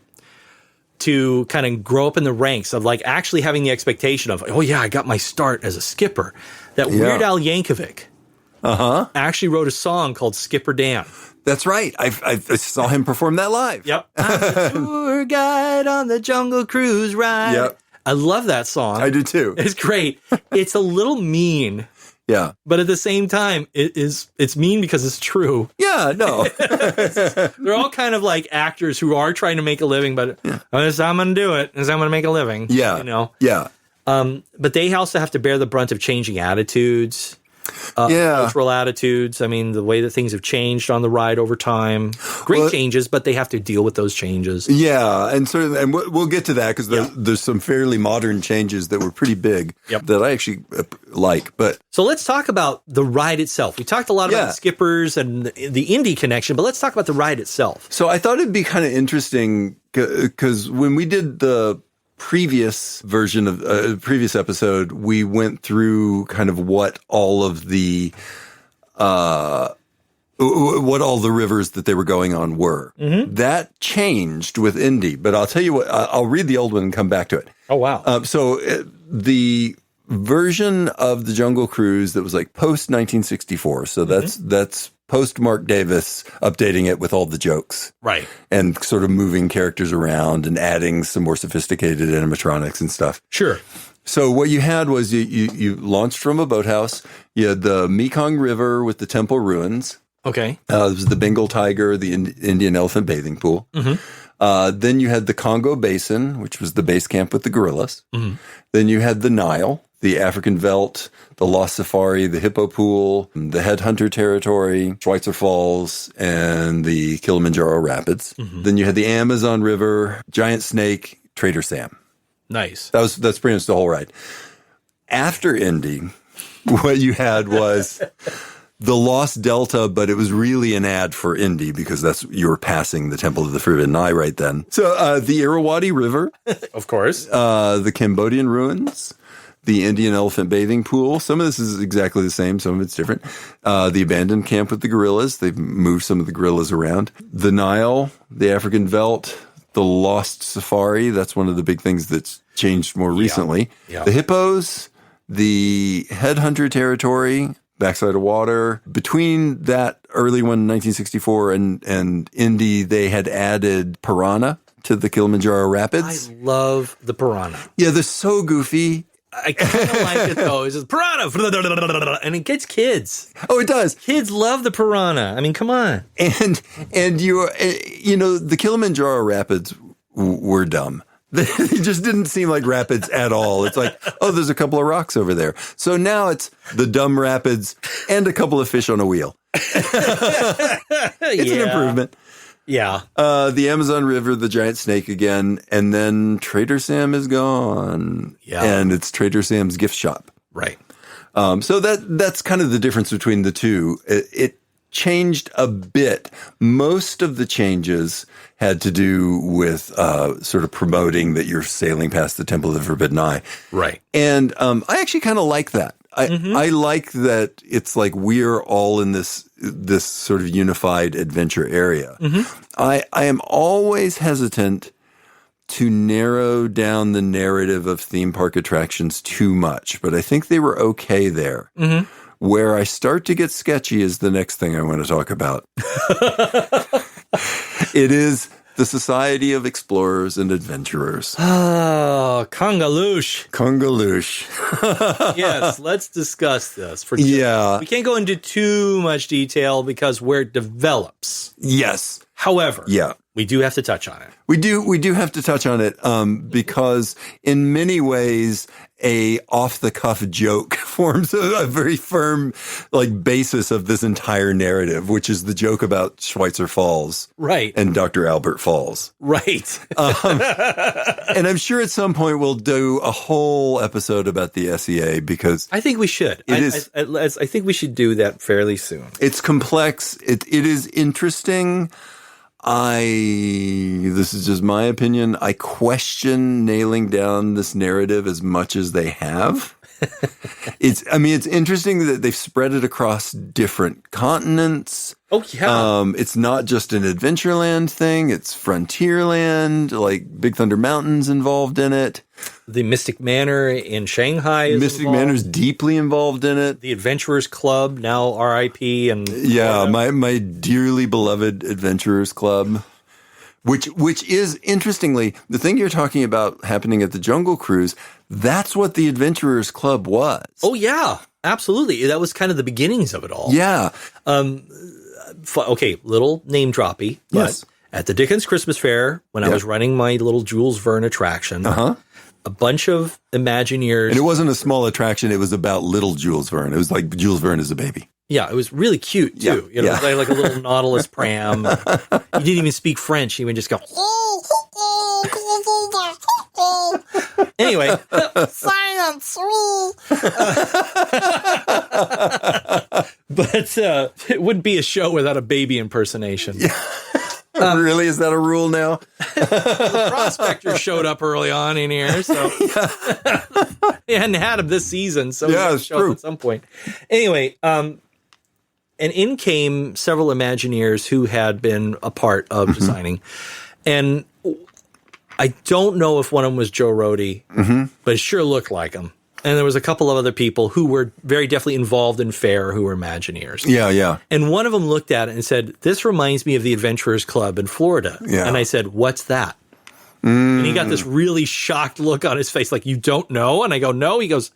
to kind of grow up in the ranks of like actually having the expectation of, oh yeah, I got my start as a skipper. That Weird Al Yankovic actually wrote a song called Skipper Dan. That's right. I saw him perform that live. Yep. I'm the tour guide on the Jungle Cruise ride. Yep. I love that song. I do too. It's great. It's a little mean. Yeah. But at the same time, it's mean because it's true. Yeah, no. They're all kind of like actors who are trying to make a living, but this is how I'm going to do it. This is how I'm going to make a living. Yeah. Yeah. But they also have to bear the brunt of changing attitudes. Cultural attitudes. I mean, the way that things have changed on the ride over time. Great changes, but they have to deal with those changes. Yeah, and certainly, and we'll get to that because there's some fairly modern changes that were pretty big that I actually like. But so let's talk about the ride itself. We talked a lot about the skippers and the Indy connection, but let's talk about the ride itself. So I thought it'd be kind of interesting because when we did the previous version of previous episode, we went through kind of what all of the rivers that they were going on were. That changed with Indy, but I'll tell you what, I'll read the old one and come back to it. Oh, wow. So the version of the Jungle Cruise that was like post 1964. So that's post Mark Davis updating it with all the jokes. Right. And sort of moving characters around and adding some more sophisticated animatronics and stuff. Sure. So what you had was you launched from a boathouse. You had the Mekong River with the temple ruins. Okay. There was the Bengal tiger, the Indian elephant bathing pool. Then you had the Congo Basin, which was the base camp with the gorillas. Then you had the Nile, the African Veldt, the Lost Safari, the Hippo Pool, the Headhunter Territory, Schweitzer Falls, and the Kilimanjaro Rapids. Then you had the Amazon River, Giant Snake, Trader Sam. Nice. That's pretty much the whole ride. After Indy, what you had was the Lost Delta, but it was really an ad for Indy because you were passing the Temple of the Forbidden Eye right then. So the Irrawaddy River. Of course. The Cambodian ruins. The Indian elephant bathing pool. Some of this is exactly the same. Some of it's different. The abandoned camp with the gorillas. They've moved some of the gorillas around. The Nile, the African Veldt, the Lost Safari. That's one of the big things that's changed more recently. Yeah. The hippos, the Headhunter Territory, backside of water. Between that early one, 1964, and Indy, they had added piranha to the Kilimanjaro Rapids. I love the piranha. Yeah, they're so goofy. I kind of like it though. It's just piranha, and it gets kids. Oh, it does. Kids love the piranha. I mean, come on. And the Kilimanjaro Rapids were dumb. They just didn't seem like rapids at all. It's like, oh, there's a couple of rocks over there. So now it's the dumb rapids and a couple of fish on a wheel. It's an improvement. Yeah. The Amazon River, the giant snake again, and then Trader Sam is gone. Yeah. And it's Trader Sam's gift shop. Right. So that's kind of the difference between the two. It changed a bit. Most of the changes had to do with sort of promoting that you're sailing past the Temple of the Forbidden Eye. Right. And I actually kind of like that. I like that it's like we're all in this sort of unified adventure area. I am always hesitant to narrow down the narrative of theme park attractions too much, but I think they were okay there. Where I start to get sketchy is the next thing I want to talk about. It is the Society of Explorers and Adventurers. Oh, Congaloosh. Congaloosh. Yes, let's discuss this. Yeah. We can't go into too much detail because where it develops. Yes. However, Yeah. we do have to touch on it. We do have to touch on it because in many ways a off-the-cuff joke forms a very firm basis of this entire narrative, which is the joke about Schweitzer Falls, Right. and Dr. Albert Falls. Right. And I'm sure at some point we'll do a whole episode about the SEA because I think we should. I think we should do that fairly soon. it's complex. It is interesting. This is just my opinion. I question nailing down this narrative as much as they have. It's interesting that they've spread it across different continents. Oh, yeah. It's not just an Adventureland thing. It's Frontierland, Big Thunder Mountain's involved in it. The Mystic Manor in Shanghai is Mystic involved. Manor's deeply involved in it. The Adventurers Club, now RIP. And Yeah, my dearly beloved Adventurers Club, which is, interestingly, the thing you're talking about happening at the Jungle Cruise, that's what the Adventurers Club was. Oh, yeah, absolutely. That was kind of the beginnings of it all. Yeah. Okay, little name droppy. But Yes. At the Dickens Christmas Fair, when I was running my little Jules Verne attraction, a bunch of Imagineers. And it wasn't a small attraction. It was about little Jules Verne. It was like Jules Verne as a baby. Yeah, it was really cute, too. Yeah, It was like a little Nautilus pram. He didn't even speak French. He would just go, anyway. Science! But it wouldn't be a show without a baby impersonation. Really? Is that a rule now? The Prospector showed up early on in here, so he hadn't had him this season, so he had to it's show true. up at some point. Anyway, and in came several Imagineers who had been a part of designing, and I don't know if one of them was Joe Rohde, but it sure looked like him. And there was a couple of other people who were very definitely involved in Fair who were Imagineers. Yeah. And one of them looked at it and said, "This reminds me of the Adventurers Club in Florida." Yeah. And I said, "What's that?" And he got this really shocked look on his face, like, "You don't know?" And I go, "No." He goes,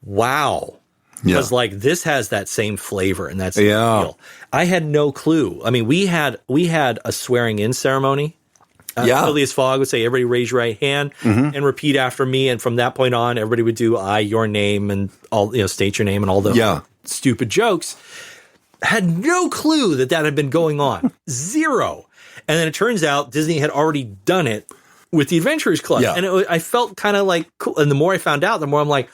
"Wow." Yeah. Because this has that same flavor and that same Yeah. feel. I had no clue. I mean, we had a swearing in ceremony. Phileas Fogg would say, "Everybody raise your right hand and repeat after me." And from that point on, everybody would do "I," your name, and all, state your name and all the stupid jokes. Had no clue that had been going on. Zero. And then it turns out Disney had already done it with the Adventurers Club. Yeah. And I felt kind of like cool. And the more I found out, the more I'm like,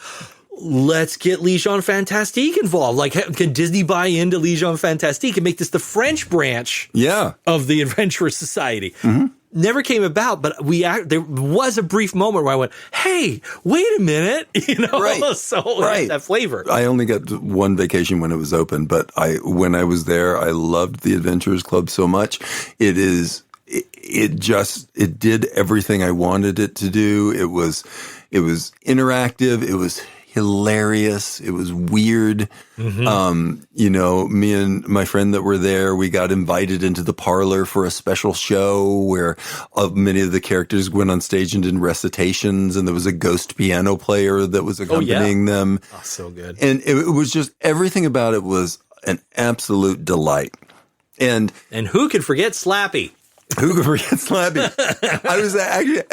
let's get Legion Fantastique involved. Like, can Disney buy into Legion Fantastique and make this the French branch of the Adventurers Society? Never came about, but there was a brief moment where I went, "Hey, wait a minute," Right. So it had that flavor. I only got one vacation when it was open, but when I was there, I loved the Adventurers Club so much. It did everything I wanted it to do. It was interactive. It was hilarious. It was weird. Me and my friend that were there, we got invited into the parlor for a special show where many of the characters went on stage and did recitations, and there was a ghost piano player that was accompanying them. Oh, so good. And it was just, everything about it was an absolute delight. And who could forget Slappy? Who could forget Slappy? I was actually,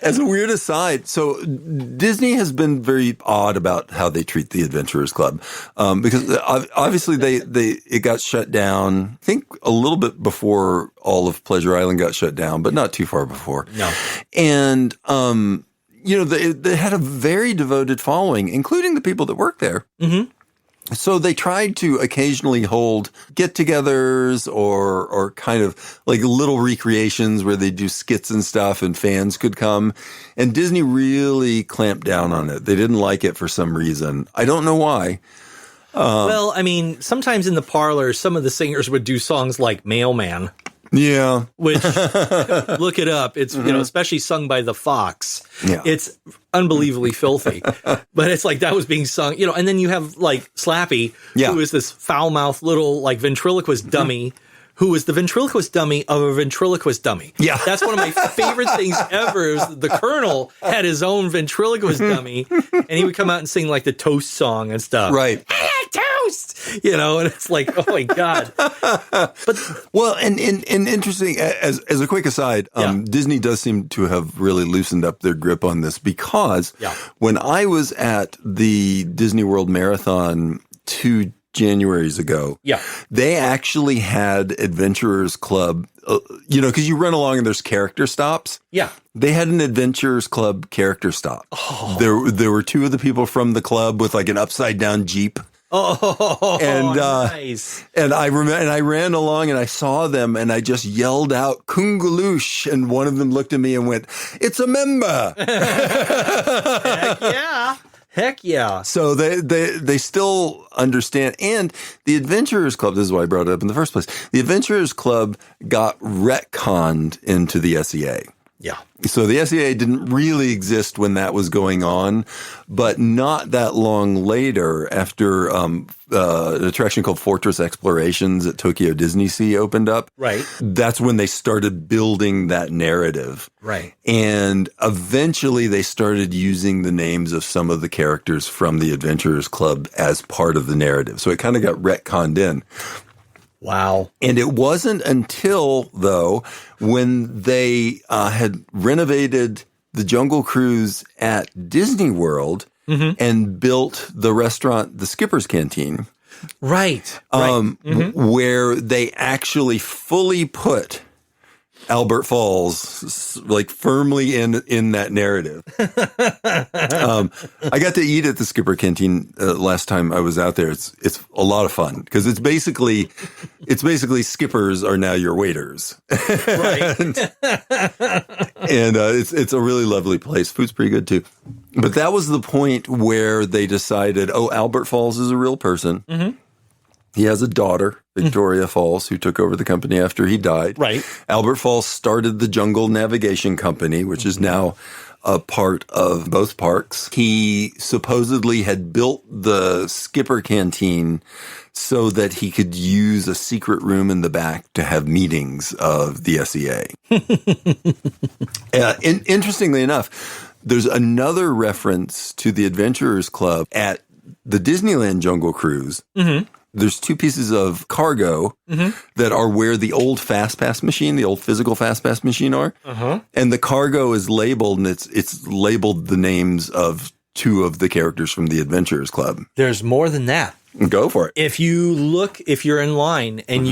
as a weird aside, so Disney has been very odd about how they treat the Adventurers Club, because obviously it got shut down, I think a little bit before all of Pleasure Island got shut down, but not too far before. No. And, they had a very devoted following, including the people that work there. So they tried to occasionally hold get-togethers or kind of like little recreations where they do skits and stuff and fans could come. And Disney really clamped down on it. They didn't like it for some reason. I don't know why. Well, I mean, sometimes in the parlor, some of the singers would do songs like Mailman. Yeah. which look it up. It's, especially sung by the Fox. Yeah. It's unbelievably filthy, but it's like that was being sung, and then you have like Slappy, who is this foul-mouthed little like ventriloquist dummy, who is the ventriloquist dummy of a ventriloquist dummy. Yeah. That's one of my favorite things ever. Is the Colonel had his own ventriloquist dummy, and he would come out and sing like the Toast song and stuff. Right. Toast, and it's like, oh my God. But well, and interesting, as a quick aside, Disney does seem to have really loosened up their grip on this because when I was at the Disney World Marathon 2 Januaries ago, they actually had Adventurers Club, because you run along and there's character stops. Yeah. They had an Adventurers Club character stop. Oh. There were 2 of the people from the club with like an upside down Jeep. Oh, and nice. And I remember, and I ran along and I saw them and I just yelled out Kungaloosh, and one of them looked at me and went, "It's a member." Heck yeah. Heck yeah. So they still understand. And the Adventurers Club, this is why I brought it up in the first place. The Adventurers Club got retconned into the SEA. Yeah. So the SEA didn't really exist when that was going on, but not that long later, after an attraction called Fortress Explorations at Tokyo Disney Sea opened up. Right. That's when they started building that narrative. Right. And eventually they started using the names of some of the characters from the Adventurers Club as part of the narrative. So it kind of got retconned in. Wow. And it wasn't until, though, when they had renovated the Jungle Cruise at Disney World and built the restaurant, the Skipper's Canteen. Right. Where they actually fully put Albert Falls like firmly in that narrative. I got to eat at the Skipper Canteen last time I was out there. It's a lot of fun because it's basically skippers are now your waiters. Right. and it's a really lovely place. Food's pretty good too. But that was the point where they decided, Albert Falls is a real person. Mm-hmm. He has a daughter, Victoria Falls, who took over the company after he died. Right. Albert Falls started the Jungle Navigation Company, which is now a part of both parks. He supposedly had built the Skipper Canteen so that he could use a secret room in the back to have meetings of the SEA. Interestingly enough, there's another reference to the Adventurers Club at the Disneyland Jungle Cruise. Mm-hmm. There's 2 pieces of cargo that are where the old FastPass machine, the old physical FastPass machine are. Uh-huh. And the cargo is labeled, and it's labeled the names of 2 of the characters from the Adventurers Club. There's more than that. Go for it. If you're in line and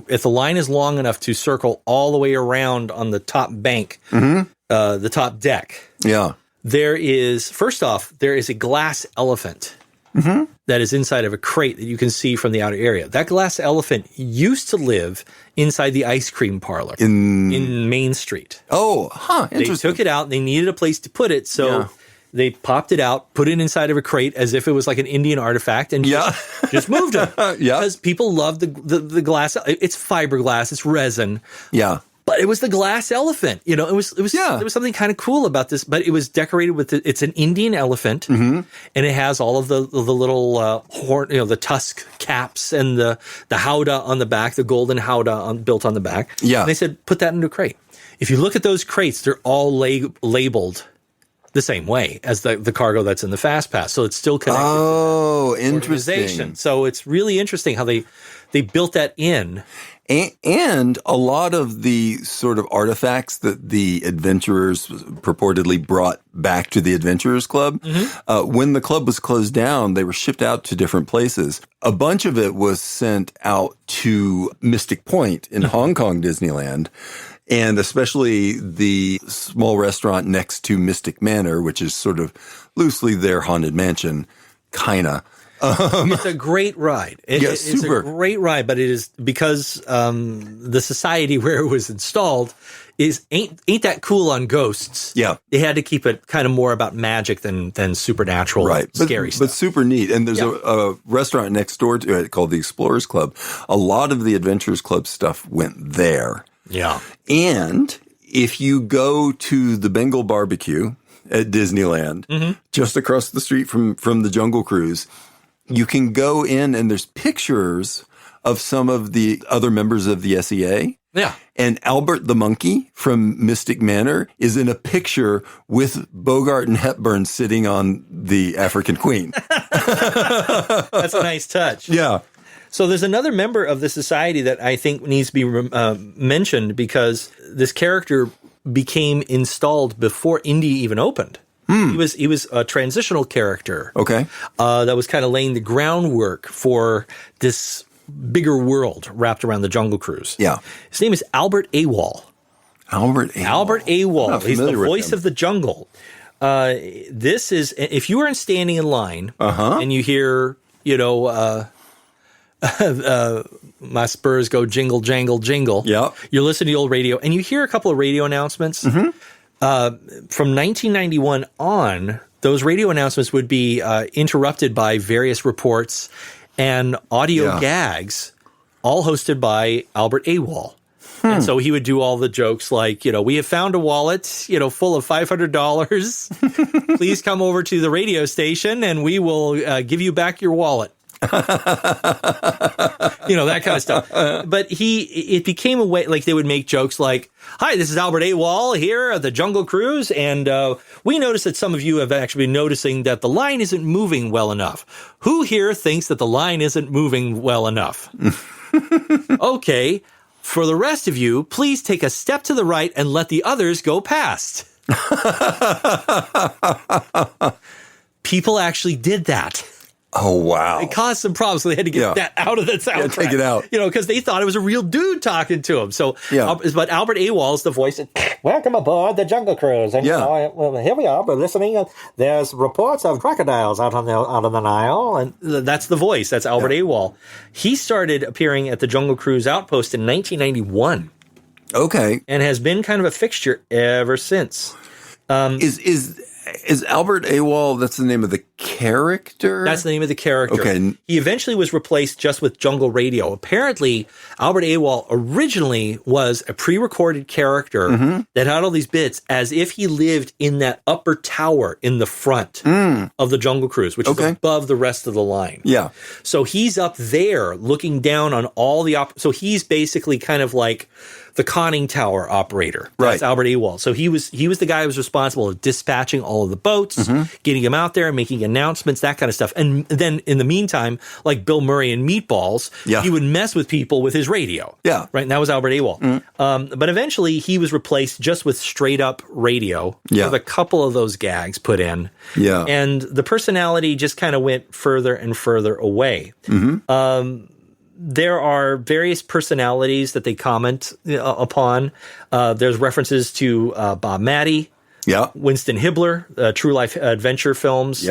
if the line is long enough to circle all the way around on the top bank, the top deck. Yeah. There is a glass elephant. Mm-hmm. That is inside of a crate that you can see from the outer area. That glass elephant used to live inside the ice cream parlor in Main Street. Oh, interesting. They took it out and they needed a place to put it, so they popped it out, put it inside of a crate as if it was like an Indian artifact, and just moved it. Because people love the glass. It's fiberglass, it's resin. Yeah. But it was the glass elephant, there was something kind of cool about this, but it was decorated with it's an Indian elephant, and it has all of the little horn, the tusk caps and the howdah on the back, the golden howdah built on the back. Yeah. And they said, put that into a crate. If you look at those crates, they're all labeled the same way as the cargo that's in the FastPass. So it's still connected. Oh, interesting. So it's really interesting how they built that in. And a lot of the sort of artifacts that the adventurers purportedly brought back to the Adventurers Club, when the club was closed down, they were shipped out to different places. A bunch of it was sent out to Mystic Point in Hong Kong Disneyland, and especially the small restaurant next to Mystic Manor, which is sort of loosely their haunted mansion, kinda. It's a great ride. It's super. a great ride, but it is because the society where it was installed ain't that cool on ghosts. Yeah, they had to keep it kind of more about magic than supernatural, scary stuff. But super neat. And there's a restaurant next door to it called the Explorers Club. A lot of the Adventurers Club stuff went there. Yeah. And if you go to the Bengal Barbecue at Disneyland, just across the street from the Jungle Cruise, you can go in and there's pictures of some of the other members of the SEA. Yeah. And Albert the monkey from Mystic Manor is in a picture with Bogart and Hepburn sitting on the African Queen. That's a nice touch. Yeah. So there's another member of the society that I think needs to be mentioned because this character became installed before Indy even opened. He was a transitional character. Okay. That was kind of laying the groundwork for this bigger world wrapped around the Jungle Cruise. Yeah. His name is Albert Awol. Albert Awol. Albert Awol. Not He's the familiar with voice him. of the jungle. This is, if you are standing in line and you hear, my spurs go jingle, jangle, jingle. Yep. You're listening to the old radio and you hear a couple of radio announcements. From 1991 on, those radio announcements would be interrupted by various reports and audio gags, all hosted by Albert Awol. And so he would do all the jokes like, we have found a wallet, full of $500. Please come over to the radio station and we will give you back your wallet. That kind of stuff. But it became a way, like they would make jokes like, hi, this is Albert Awol here at the Jungle Cruise. And we noticed that some of you have actually been noticing that the line isn't moving well enough. Who here thinks that the line isn't moving well enough? Okay. For the rest of you, please take a step to the right and let the others go past. People actually did that. Oh, wow. It caused some problems, so they had to get that out of the soundtrack. Yeah, take it out. Because they thought it was a real dude talking to him. So, but Albert Awol is the voice. Welcome aboard the Jungle Cruise. And here we are. We're listening. There's reports of crocodiles out on the Nile. And that's the voice. That's Albert Awol. He started appearing at the Jungle Cruise Outpost in 1991. Okay. And has been kind of a fixture ever since. Is Albert Awol, that's the name of the character? That's the name of the character. Okay. He eventually was replaced just with Jungle Radio. Apparently, Albert Awol originally was a pre-recorded character that had all these bits as if he lived in that upper tower in the front of the Jungle Cruise, which is above the rest of the line. Yeah. So he's up there looking down on all the so he's basically kind of like the conning tower operator. That's Albert Awol. So he was the guy who was responsible for dispatching all of the boats, getting them out there, making announcements, that kind of stuff. And then in the meantime, like Bill Murray and Meatballs, he would mess with people with his radio. Yeah. Right. And that was Albert Awol. But eventually he was replaced just with straight up radio with a couple of those gags put in. Yeah. And the personality just kind of went further and further away. There are various personalities that they comment upon. There's references to Bob Matty, Winston Hibbler, True Life Adventure Films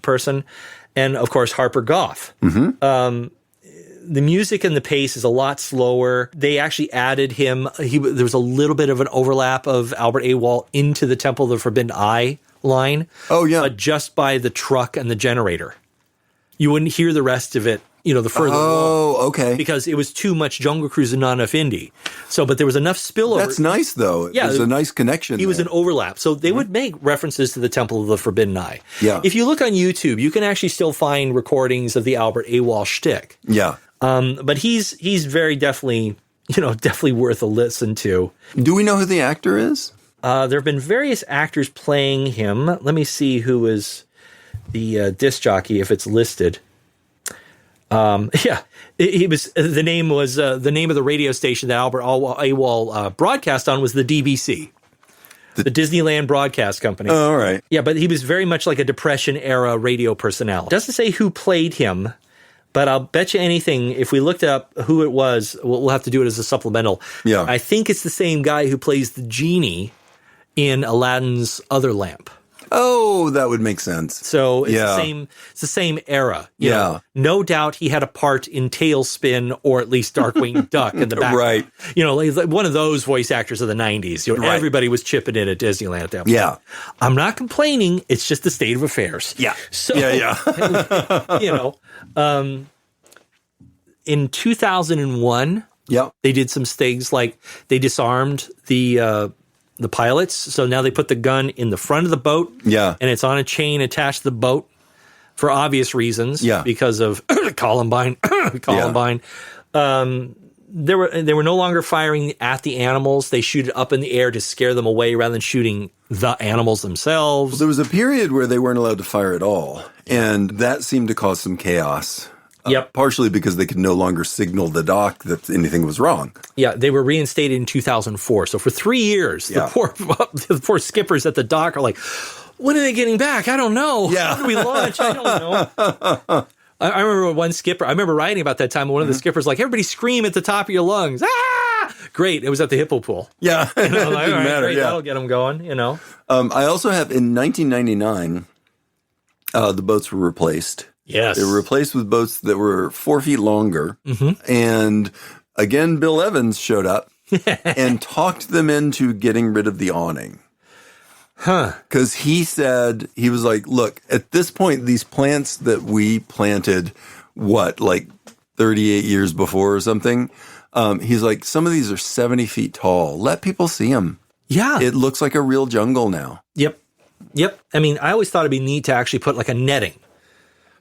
person, and of course Harper Goff. The music and the pace is a lot slower. They actually added him. There was a little bit of an overlap of Albert Awol into the Temple of the Forbidden Eye line. Oh, yeah. But just by the truck and the generator. You wouldn't hear the rest of it. The further along, okay. Because it was too much Jungle Cruise and not enough Indy. So, but there was enough spillover. That's nice, though. Yeah. There's a nice connection. He was an overlap. So they would make references to the Temple of the Forbidden Eye. Yeah. If you look on YouTube, you can actually still find recordings of the Albert Awol shtick. Yeah. But he's very definitely worth a listen to. Do we know who the actor is? There have been various actors playing him. Let me see who is the disc jockey, if it's listed. He was. The name was the name of the radio station that Albert Awol broadcast on was the DBC, the Disneyland Broadcast Company. Oh, all right. Yeah, but he was very much like a Depression era radio personality. Doesn't say who played him, but I'll bet you anything. If we looked up who it was, we'll have to do it as a supplemental. Yeah, I think it's the same guy who plays the genie in Aladdin's Other Lamp. Oh, that would make sense. So it's the same era. You know. No doubt he had a part in Tailspin or at least Darkwing Duck in the back. Right. Like one of those voice actors of the 90s. Everybody was chipping in at Disneyland at that point. Yeah. I'm not complaining. It's just the state of affairs. Yeah. So, yeah. in 2001, Yeah. They did some things like they disarmed the pilots. So now they put the gun in the front of the boat. Yeah. And it's on a chain attached to the boat for obvious reasons. Yeah. Because of Columbine. Columbine. They were no longer firing at the animals. They shoot it up in the air to scare them away rather than shooting the animals themselves. Well, there was a period where they weren't allowed to fire at all, and that seemed to cause some chaos. Yep. Partially because they could no longer signal the dock that anything was wrong. Yeah, they were reinstated in 2004. So for 3 years, the poor skippers at the dock are like, when are they getting back? I don't know. Yeah. When do we launch? I don't know. I remember one skipper, I remember writing about that time, one of the skippers like, everybody scream at the top of your lungs. Ah! Great. It was at the hippo pool. Yeah. You know, like, it didn't matter. great, Yeah. that'll get them going, you know. I also have, in 1999, the boats were replaced. Yes. They were replaced with boats that were 4 feet longer. Mm-hmm. And again, Bill Evans showed up and talked them into getting rid of the awning. Huh. Because he said, he was like, look, at this point, these plants that we planted, like 38 years before or something, he's like, some of these are 70 feet tall. Let people see them. Yeah. It looks like a real jungle now. Yep. I mean, I always thought it'd be neat to actually put like a netting.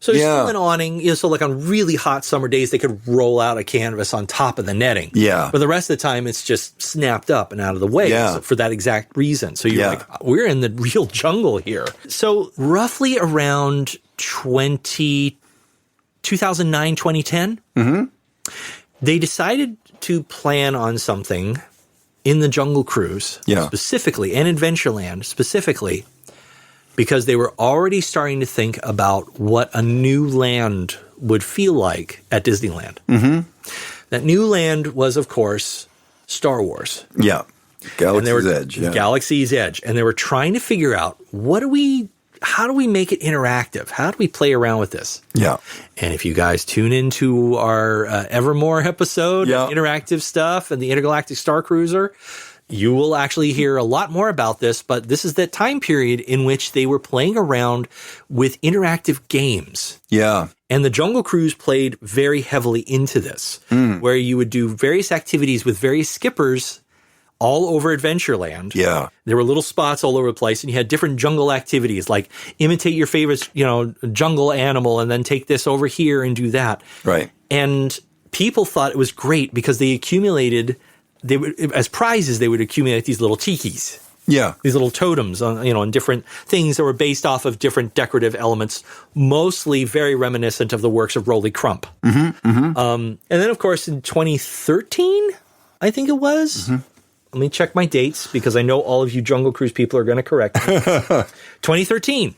So there's still an awning, so like on really hot summer days, they could roll out a canvas on top of the netting. Yeah. But the rest of the time, it's just snapped up and out of the way for that exact reason. So you're like, we're in the real jungle here. So roughly around 2009, 2010, they decided to plan on something in the Jungle Cruise specifically, and Adventureland specifically, because they were already starting to think about what a new land would feel like at Disneyland. Mm-hmm. That new land was, of course, Star Wars. Yeah. Galaxy's Edge. Yeah. Galaxy's Edge. And they were trying to figure out, how do we make it interactive? How do we play around with this? Yeah. And if you guys tune into our Evermore episode, interactive stuff, and the Intergalactic Star Cruiser, you will actually hear a lot more about this, but this is that time period in which they were playing around with interactive games. Yeah. And the Jungle Cruise played very heavily into this, where you would do various activities with various skippers all over Adventureland. Yeah. There were little spots all over the place, and you had different jungle activities, like imitate your favorite, jungle animal, and then take this over here and do that. Right. And people thought it was great because they accumulated... as prizes, they would accumulate these little tikis. Yeah. These little totems on different things that were based off of different decorative elements, mostly very reminiscent of the works of Rolly Crump. Mm-hmm, mm-hmm. And then, of course, in 2013, I think it was. Mm-hmm. Let me check my dates because I know all of you Jungle Cruise people are going to correct me. 2013,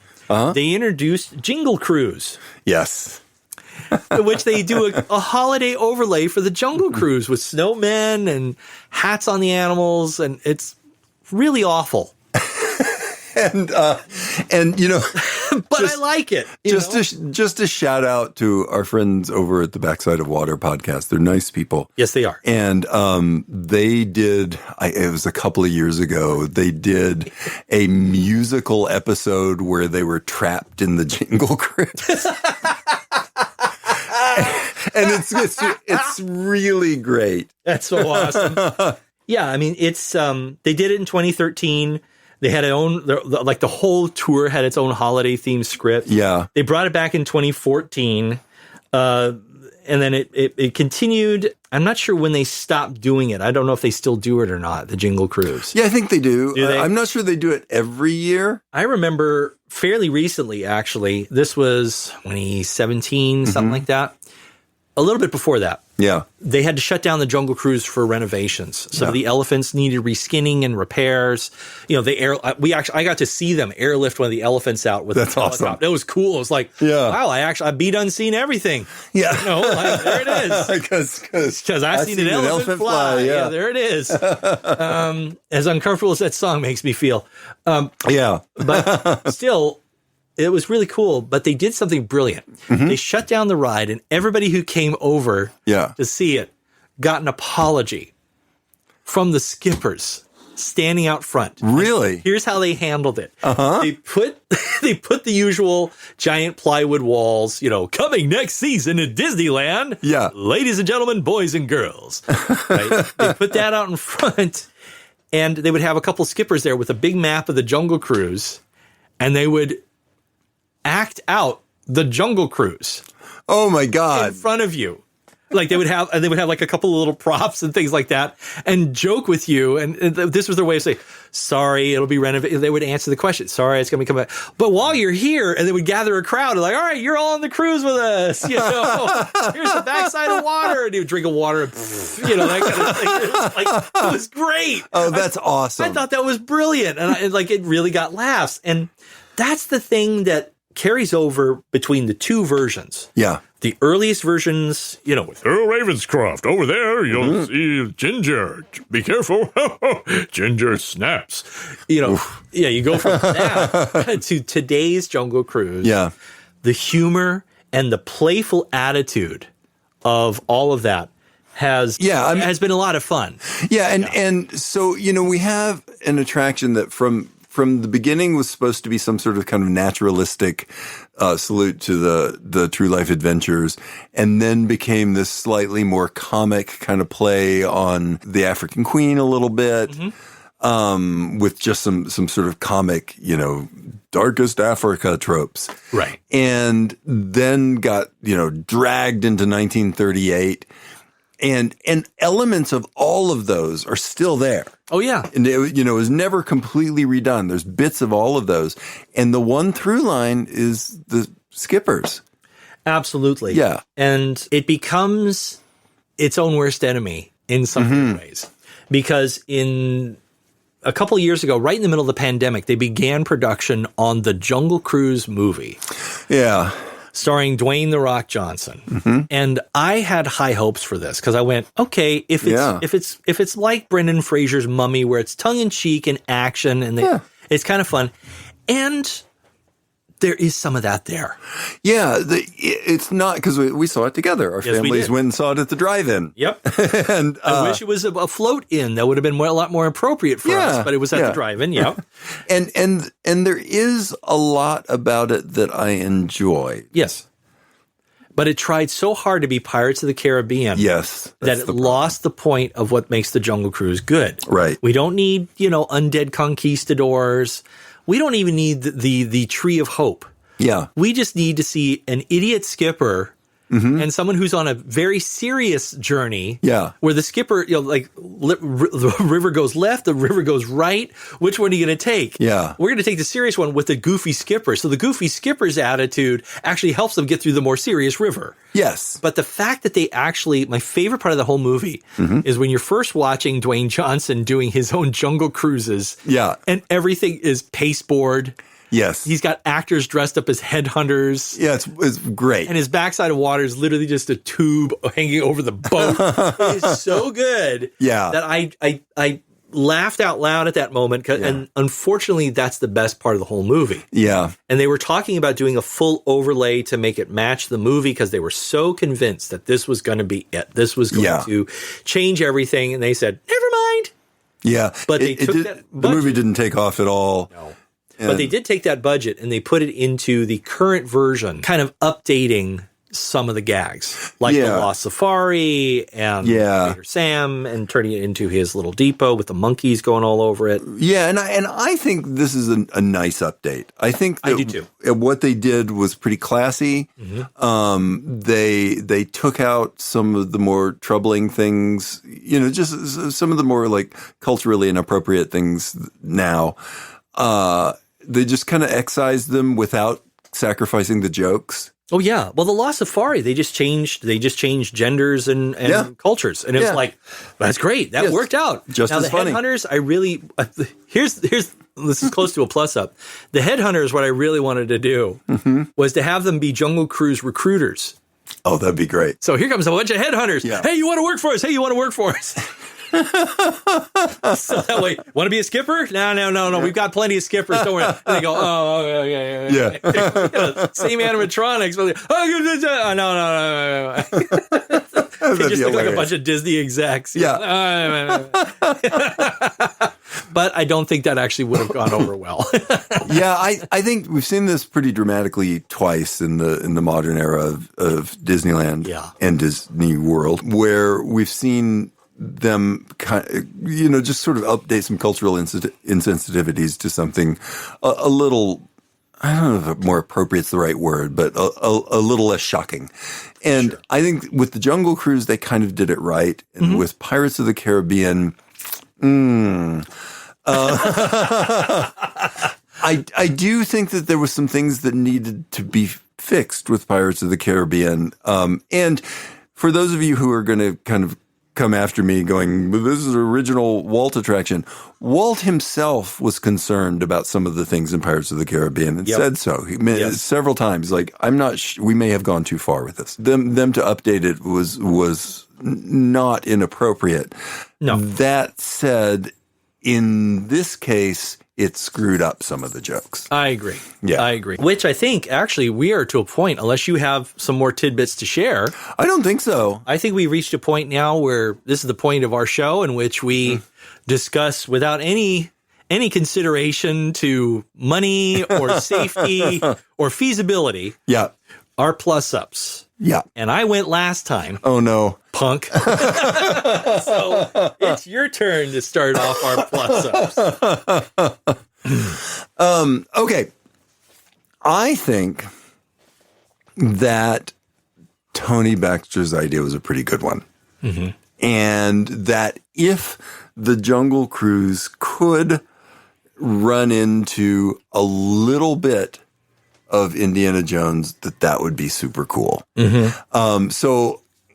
they introduced Jingle Cruise. Yes. Which they do a holiday overlay for the Jungle Cruise with snowmen and hats on the animals, and it's really awful. and but I like it. Just a shout out to our friends over at the Backside of Water podcast. They're nice people. Yes, they are. And they did. It was a couple of years ago. They did a musical episode where they were trapped in the Jingle Cruise. And it's really great. That's so awesome. Yeah, I mean, it's they did it in 2013. They had the whole tour had its own holiday themed script. Yeah. They brought it back in 2014. And then it continued. I'm not sure when they stopped doing it. I don't know if they still do it or not, the Jingle Cruise. Yeah, I think they do. Do they? I'm not sure they do it every year. I remember fairly recently, actually. This was 2017, something like that. A little bit before that. Yeah. They had to shut down the Jungle Cruise for renovations. So the elephants needed reskinning and repairs. I got to see them airlift one of the elephants out with That's the helicopter. awesome. It was cool. It was like, wow, I be done seeing everything. Yeah. There it is. Because I've seen an elephant fly. Yeah, there it is. As uncomfortable as that song makes me feel. But still, it was really cool, but they did something brilliant. Mm-hmm. They shut down the ride, and everybody who came over to see it got an apology from the skippers. standing out front. Really? Here's how they handled it. They put the usual giant plywood walls, coming next season at Disneyland. Yeah. Ladies and gentlemen, boys and girls. Right? They put that out in front, and they would have a couple skippers there with a big map of the Jungle Cruise, and they would act out the Jungle Cruise. Oh my God. In front of you. Like they would have like a couple of little props and things like that and joke with you. And this was their way of saying, sorry, it'll be renovated. They would answer the question. Sorry, it's going to be coming back. But while you're here, and they would gather a crowd and like, all right, you're all on the cruise with us. Here's the backside of water. And you drink of water. That kind of thing. It was great. Oh, that's awesome. I thought that was brilliant. And it really got laughs. And that's the thing that carries over between the two versions. Yeah. The earliest versions, with Oh, Ravenscroft, over there, you'll see Ginger. Be careful. Ginger snaps. you go from that to today's Jungle Cruise. Yeah. The humor and the playful attitude of all of that has been a lot of fun. Yeah. And so, we have an attraction that from the beginning was supposed to be some sort of kind of naturalistic salute to the true life adventures, and then became this slightly more comic kind of play on the African Queen a little bit, with just some sort of comic, darkest Africa tropes. Right. And then got, dragged into 1938. And elements of all of those are still there. Oh, yeah. And it was never completely redone. There's bits of all of those. And the one through line is the skippers. Absolutely. Yeah. And it becomes its own worst enemy in some ways. Because in a couple of years ago, right in the middle of the pandemic, they began production on the Jungle Cruise movie. Yeah. Starring Dwayne "The Rock" Johnson. And I had high hopes for this because I went, okay, if it's like Brendan Fraser's Mummy, where it's tongue in cheek and action, and it's kind of fun, and there is some of that there. Yeah, it's not because we saw it together. Our families went and saw it at the drive-in. Yep. And I wish it was a float in that would have been a lot more appropriate for us, but it was at the drive-in. Yep. And there is a lot about it that I enjoy. Yes. But it tried so hard to be Pirates of the Caribbean. Yes. That it lost the point of what makes the Jungle Cruise good. Right. We don't need, undead conquistadors. We don't even need the Tree of Hope. Yeah. We just need to see an idiot skipper and someone who's on a very serious journey. Yeah. Where the skipper, the river goes left, the river goes right. Which one are you going to take? Yeah. We're going to take the serious one with the goofy skipper. So the goofy skipper's attitude actually helps them get through the more serious river. Yes. But the fact that they actually, my favorite part of the whole movie is when you're first watching Dwayne Johnson doing his own jungle cruises. Yeah. And everything is pasteboard. Yes. He's got actors dressed up as headhunters. Yeah, it's great. And his backside of water is literally just a tube hanging over the boat. It is so good. Yeah. That I laughed out loud at that moment. And unfortunately, that's the best part of the whole movie. Yeah. And they were talking about doing a full overlay to make it match the movie because they were so convinced that this was going to be it. This was going to change everything. And they said, never mind. Yeah. But they took that budget. The movie didn't take off at all. No. But they did take that budget and they put it into the current version, kind of updating some of the gags, like the Lost Safari and Vader Sam, and turning it into his little depot with the monkeys going all over it. Yeah, and I think this is a nice update. I think that I do too. What they did was pretty classy. They took out some of the more troubling things, just some of the more like culturally inappropriate things now. They just kind of excised them without sacrificing the jokes. Oh yeah. Well, the Lost Safari, they just changed genders and cultures. And it was like, that's great. That worked out. Just now, as funny. Now, the Headhunters, I really, here's, this is close to a plus up. The Headhunters, what I really wanted to do was to have them be Jungle Cruise recruiters. Oh, that'd be great. So here comes a bunch of headhunters. Yeah. Hey, you want to work for us? Hey, you want to work for us? So that way, want to be a skipper? No. We've got plenty of skippers. Don't worry. And they go, Yeah. Same animatronics. But no. They just look like a bunch of Disney execs. Yeah. But I don't think that actually would have gone over well. Yeah, I think we've seen this pretty dramatically twice in the modern era of Disneyland and Disney World, where we've seen them just sort of update some cultural insensitivities to something a little, I don't know if more appropriate is the right word, but a little less shocking. And I think with the Jungle Cruise, they kind of did it right. And with Pirates of the Caribbean, I do think that there were some things that needed to be fixed with Pirates of the Caribbean. And for those of you who are going to kind of come after me going, well, this is an original Walt attraction. Walt himself was concerned about some of the things in Pirates of the Caribbean and said so. He several times, like, I'm not we may have gone too far with this. Them to update it was not inappropriate. No. That said, in this case, it screwed up some of the jokes. I agree. Yeah. I agree. Which I think, actually, we are to a point, unless you have some more tidbits to share. I don't think so. I think we reached a point now where this is the point of our show in which we discuss without any consideration to money or safety or feasibility. Yeah. Our plus-ups. Yeah. And I went last time. Oh, no. Punk. So it's your turn to start off our plus-ups. Okay. I think that Tony Baxter's idea was a pretty good one. Mm-hmm. And that if the Jungle Cruise could run into a little bit of Indiana Jones, that would be super cool. Mm-hmm.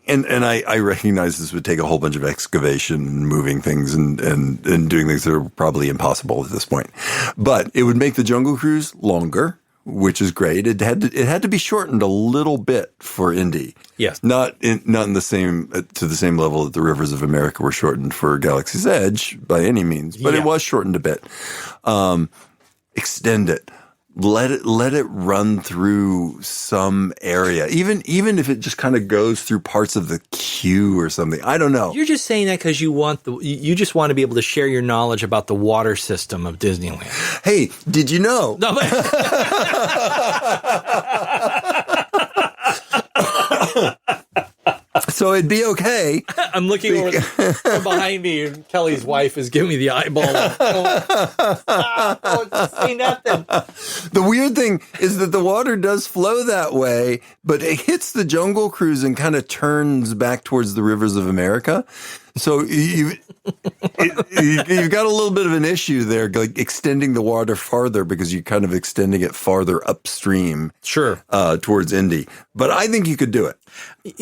And I recognize this would take a whole bunch of excavation and moving things and doing things that are probably impossible at this point. But it would make the Jungle Cruise longer, which is great. It had to be shortened a little bit for Indy. Yes. Not in the same to the same level that the Rivers of America were shortened for Galaxy's Edge by any means, but it was shortened a bit. Extend it. Let it run through some area, even if it just kind of goes through parts of the queue or something. I don't know. You're just saying that because you just want to be able to share your knowledge about the water system of Disneyland. Hey, did you know? No, but So it'd be okay. I'm looking over from behind me, and Kelly's wife is giving me the eyeball. Don't say nothing. The weird thing is that the water does flow that way, but it hits the Jungle Cruise and kind of turns back towards the Rivers of America. So you've got a little bit of an issue there, like extending the water farther because you're kind of extending it farther upstream. Sure. Towards Indy. But I think you could do it.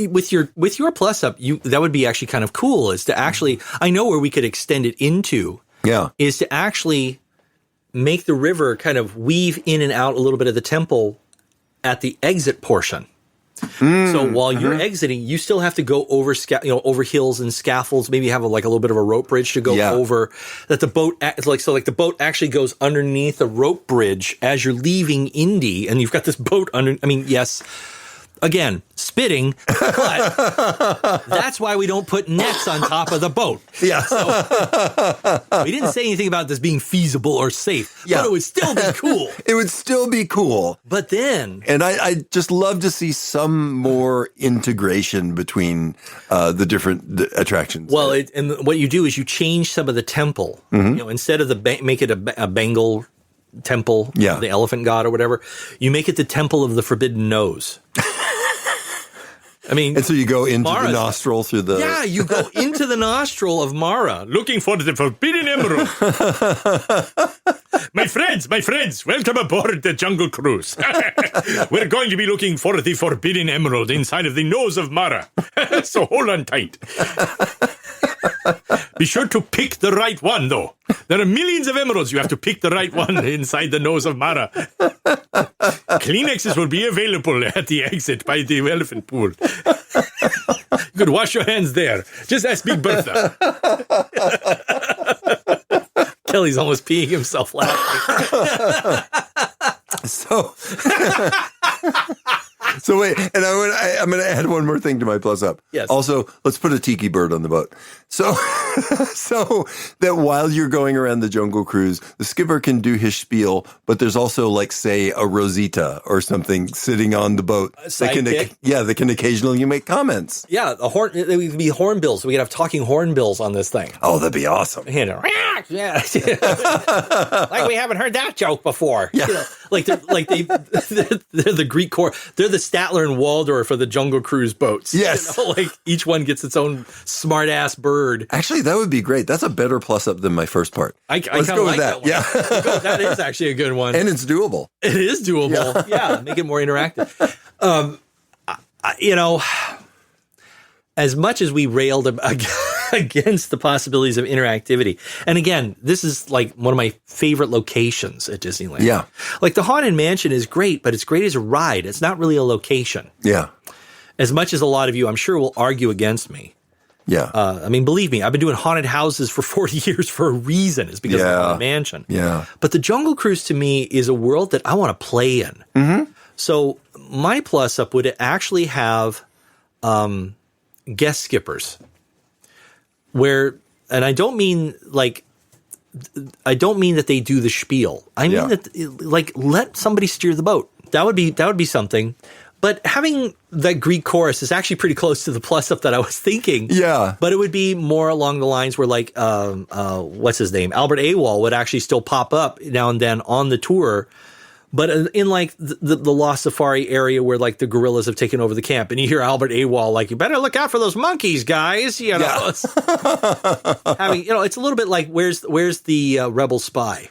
With your plus up, that would be actually kind of cool, is to actually, I know where we could extend it into. Yeah. Is to actually make the river kind of weave in and out a little bit of the temple at the exit portion. So while you're exiting, you still have to go over over hills and scaffolds. Maybe have a little bit of a rope bridge to go over. That the boat the boat actually goes underneath a rope bridge as you're leaving Indy, and you've got this boat under. I mean, yes, again, spitting, but that's why we don't put nets on top of the boat. Yeah. So, we didn't say anything about this being feasible or safe, but it would still be cool. It would still be cool. But then... And I just love to see some more integration between the different attractions. Well, and what you do is you change some of the temple. Mm-hmm. Instead of make it a Bengal temple, the elephant god or whatever, you make it the temple of the forbidden nose. I mean, and so you go into the nostril through the... Yeah, you go into the nostril of Mara. Looking for the forbidden emerald. My friends, welcome aboard the Jungle Cruise. We're going to be looking for the forbidden emerald inside of the nose of Mara. So hold on tight. Be sure to pick the right one, though. There are millions of emeralds. You have to pick the right one inside the nose of Mara. Kleenexes will be available at the exit by the elephant pool. You could wash your hands there. Just ask Big Bertha. Kelly's almost peeing himself laughing. So... So wait, and I'm going to add one more thing to my plus up. Yes. Also, let's put a tiki bird on the boat. So, so that while you're going around the Jungle Cruise, the skipper can do his spiel, but there's also like, say, a Rosita or something sitting on the boat. That can occasionally make comments. Yeah, it would be hornbills. We could have talking hornbills on this thing. Oh, that'd be awesome. You know, yeah. Like we haven't heard that joke before. Yeah. You know, they're the Greek core. They're the Statler and Waldorf for the Jungle Cruise boats. Yes. You know, like each one gets its own smart ass bird. Actually, that would be great. That's a better plus up than my first part. Let's go with like that. one. Yeah. That is actually a good one. And it's doable. It is doable. Yeah, make it more interactive. As much as we railed against the possibilities of interactivity, and again, this is like one of my favorite locations at Disneyland. Yeah. Like the Haunted Mansion is great, but it's great as a ride. It's not really a location. Yeah. As much as a lot of you, I'm sure, will argue against me. Yeah. I mean, believe me, I've been doing haunted houses for 40 years for a reason. It's because of the Haunted Mansion. Yeah. But the Jungle Cruise to me is a world that I want to play in. Mm-hmm. So my plus up would actually have guest skippers and I don't mean that they do the spiel. I mean that like let somebody steer the boat. That would be something. But having that Greek chorus is actually pretty close to the plus up that I was thinking. Yeah. But it would be more along the lines where like, what's his name? Albert Awol would actually still pop up now and then on the tour. But in like the Lost Safari area where like the gorillas have taken over the camp and you hear Albert Awol, like, you better look out for those monkeys, guys. You know, yeah. It's a little bit like, where's the rebel spy?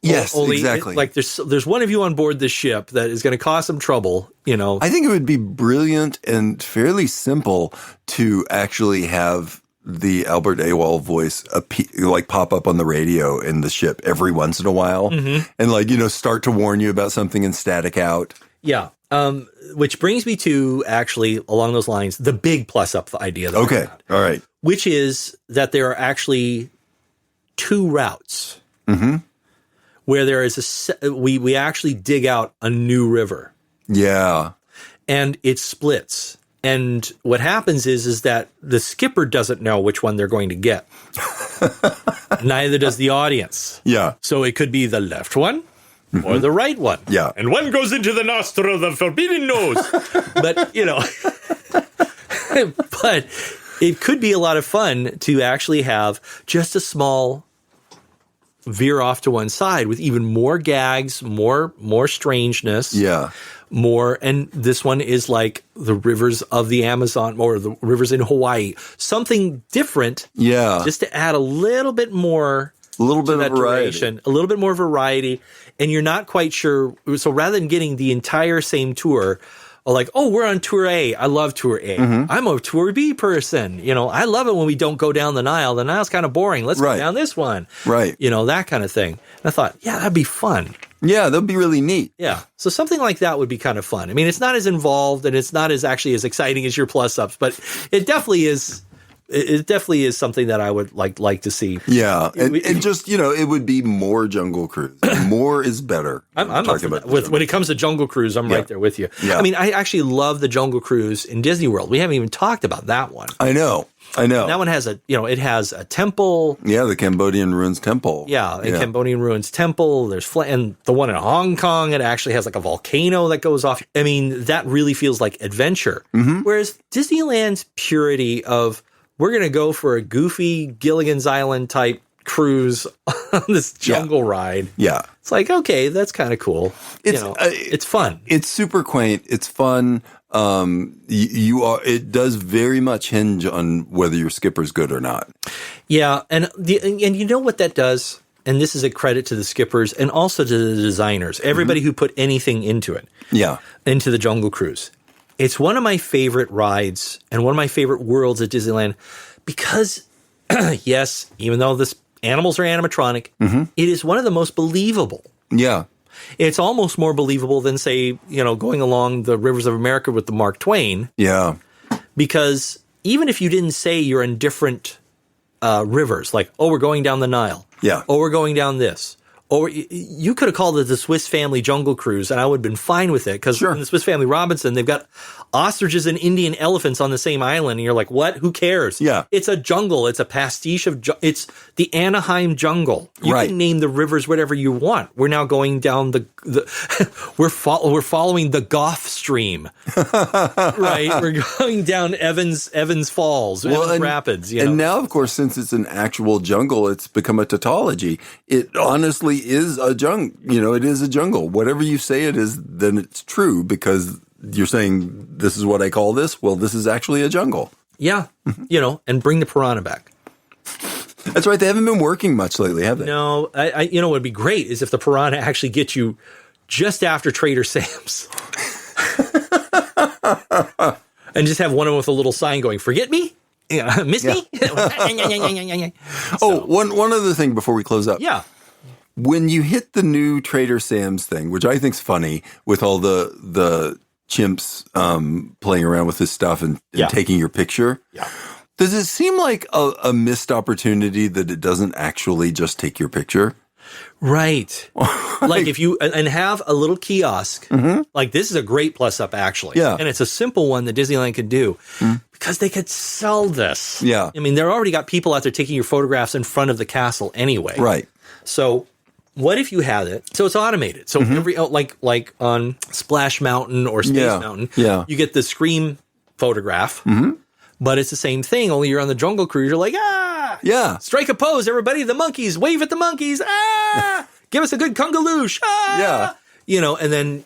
Yes, exactly. Like there's one of you on board this ship that is going to cause some trouble, you know. I think it would be brilliant and fairly simple to actually have the Albert Awol voice pop up on the radio in the ship every once in a while and start to warn you about something and static out. Yeah. Which brings me to actually along those lines, the big plus up idea. Okay. All right. Which is that there are actually two routes. Mm-hmm. Where there is we actually dig out a new river. Yeah. And it splits. And what happens is that the skipper doesn't know which one they're going to get. Neither does the audience. Yeah. So it could be the left one or the right one. Yeah. And one goes into the nostril of the forbidden nose. But, but it could be a lot of fun to actually have just a small veer off to one side with even more gags, more strangeness. Yeah. And this one is like the rivers of the Amazon or the rivers in Hawaii. Something different. Yeah. Just to add a little bit more. A little bit of variety. A little bit more variety. And you're not quite sure. So rather than getting the entire same tour, or like, oh, we're on tour A. I love tour A. I'm a tour B person. I love it when we don't go down the Nile. The Nile's kind of boring. Let's go down this one. Right. That kind of thing. And I thought, yeah, that'd be fun. Yeah, that'd be really neat. Yeah. So something like that would be kind of fun. I mean, it's not as involved and it's not as actually as exciting as your plus ups, but it definitely is. It definitely is something that I would like to see. Yeah, and just it would be more Jungle Cruise. More is better. I'm talking about when it comes to Jungle Cruise. I'm right there with you. Yeah. I mean, I actually love the Jungle Cruise in Disney World. We haven't even talked about that one. I know. And that one has it has a temple. Yeah, the Cambodian Ruins Temple. Yeah, Cambodian Ruins Temple. And the one in Hong Kong, it actually has like a volcano that goes off. I mean, that really feels like adventure. Mm-hmm. Whereas Disneyland's purity of, we're going to go for a goofy Gilligan's Island type cruise on this jungle ride. Yeah. It's like, okay, that's kind of cool. It's fun. It's super quaint. It's fun. It does very much hinge on whether your skipper's good or not. Yeah. And you know what that does? And this is a credit to the skippers and also to the designers, everybody who put anything into it. Yeah. Into the Jungle Cruise. It's one of my favorite rides and one of my favorite worlds at Disneyland because, yes, even though the animals are animatronic, it is one of the most believable. Yeah. It's almost more believable than, say, going along the rivers of America with the Mark Twain. Yeah. Because even if you didn't say you're in different rivers, like, oh, we're going down the Nile. Yeah. Oh, we're going down this. Or you could have called it the Swiss Family Jungle Cruise, and I would have been fine with it. Because in the Swiss Family Robinson, they've got ostriches and Indian elephants on the same island. And you're like, what? Who cares? Yeah. It's a jungle. It's a pastiche of it's the Anaheim jungle. You can name the rivers whatever you want. We're now going down we're following the Goff Stream. Right? We're going down Evans Falls, Evans Rapids. And now, of course, since it's an actual jungle, it's become a tautology. It honestly is a jungle. It is a jungle. Whatever you say it is, then it's true because you're saying this is what I call this. Well, this is actually a jungle. Yeah. And bring the piranha back. That's right. They haven't been working much lately, have they? No. What would be great is if the piranha actually gets you just after Trader Sam's. And just have one of them with a little sign going, forget me? Miss me? One other thing before we close up. Yeah. When you hit the new Trader Sam's thing, which I think's funny with all the chimps playing around with this stuff and taking your picture. Yeah. Does it seem like a missed opportunity that it doesn't actually just take your picture? Right. Like if you and have a little kiosk, like this is a great plus up actually. Yeah. And it's a simple one that Disneyland could do because they could sell this. Yeah. I mean, they're already got people out there taking your photographs in front of the castle anyway. Right. So what if you had it? So it's automated. So every like on Splash Mountain or Space Mountain, you get the Scream photograph. But it's the same thing, only you're on the Jungle Cruise. You're like, strike a pose, everybody. The monkeys, wave at the monkeys. Give us a good kungaloosh. And then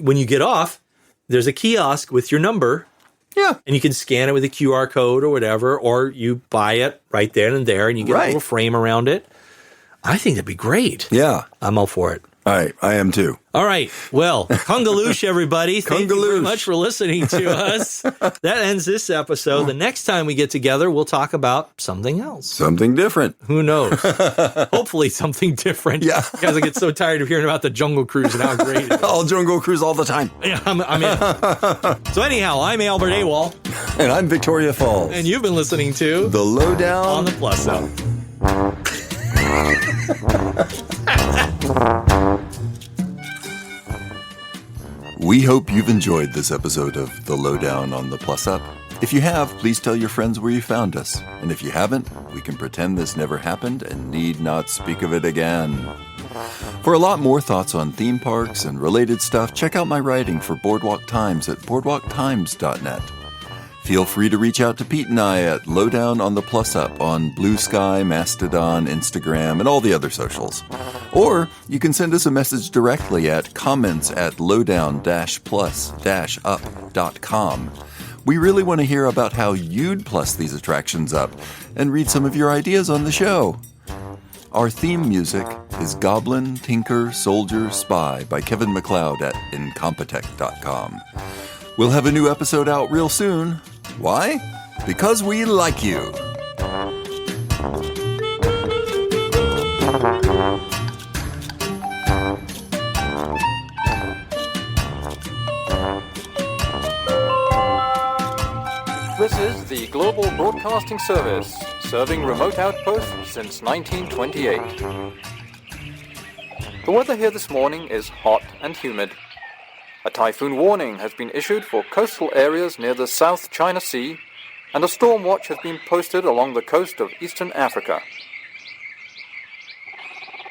when you get off, there's a kiosk with your number. Yeah. And you can scan it with a QR code or whatever, or you buy it right then and there, and you get a little frame around it. I think that'd be great. Yeah. I'm all for it. All right. I am too. All right. Well, kungaloosh, everybody. Thank you very much for listening to us. That ends this episode. The next time we get together, we'll talk about something else. Something different. Who knows? Hopefully something different. Yeah. Because I get so tired of hearing about the Jungle Cruise and how great it is. All Jungle Cruise all the time. Yeah, I'm in. So anyhow, I'm Albert AWOL. And I'm Victoria Falls. And you've been listening to The Lowdown on the Plus Up. We hope you've enjoyed this episode of The Lowdown on the Plus Up. If you have, please tell your friends where you found us. And if you haven't, we can pretend this never happened and need not speak of it again. For a lot more thoughts on theme parks and related stuff, check out my writing for Boardwalk Times at boardwalktimes.net. Feel free to reach out to Pete and I at Lowdown on the Plus Up on Blue Sky, Mastodon, Instagram, and all the other socials. Or you can send us a message directly at comments@lowdown-plus-up.com. We really want to hear about how you'd plus these attractions up and read some of your ideas on the show. Our theme music is Goblin, Tinker, Soldier, Spy by Kevin MacLeod at Incompetech.com. We'll have a new episode out real soon. Why? Because we like you. This is the Global Broadcasting Service, serving remote outposts since 1928. The weather here this morning is hot and humid. A typhoon warning has been issued for coastal areas near the South China Sea, and a storm watch has been posted along the coast of eastern Africa.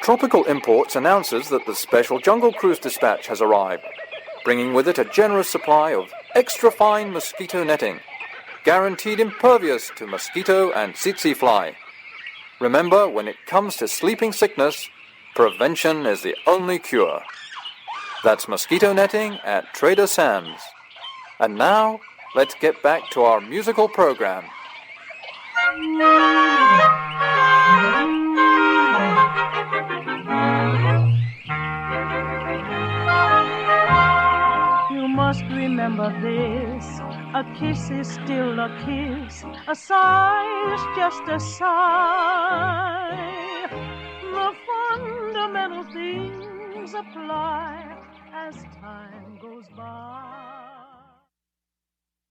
Tropical Imports announces that the special Jungle Cruise dispatch has arrived, bringing with it a generous supply of extra-fine mosquito netting, guaranteed impervious to mosquito and tsetse fly. Remember, when it comes to sleeping sickness, prevention is the only cure. That's mosquito netting at Trader Sam's. And now, let's get back to our musical program. You must remember this, a kiss is still a kiss, a sigh is just a sigh. The fundamental things apply as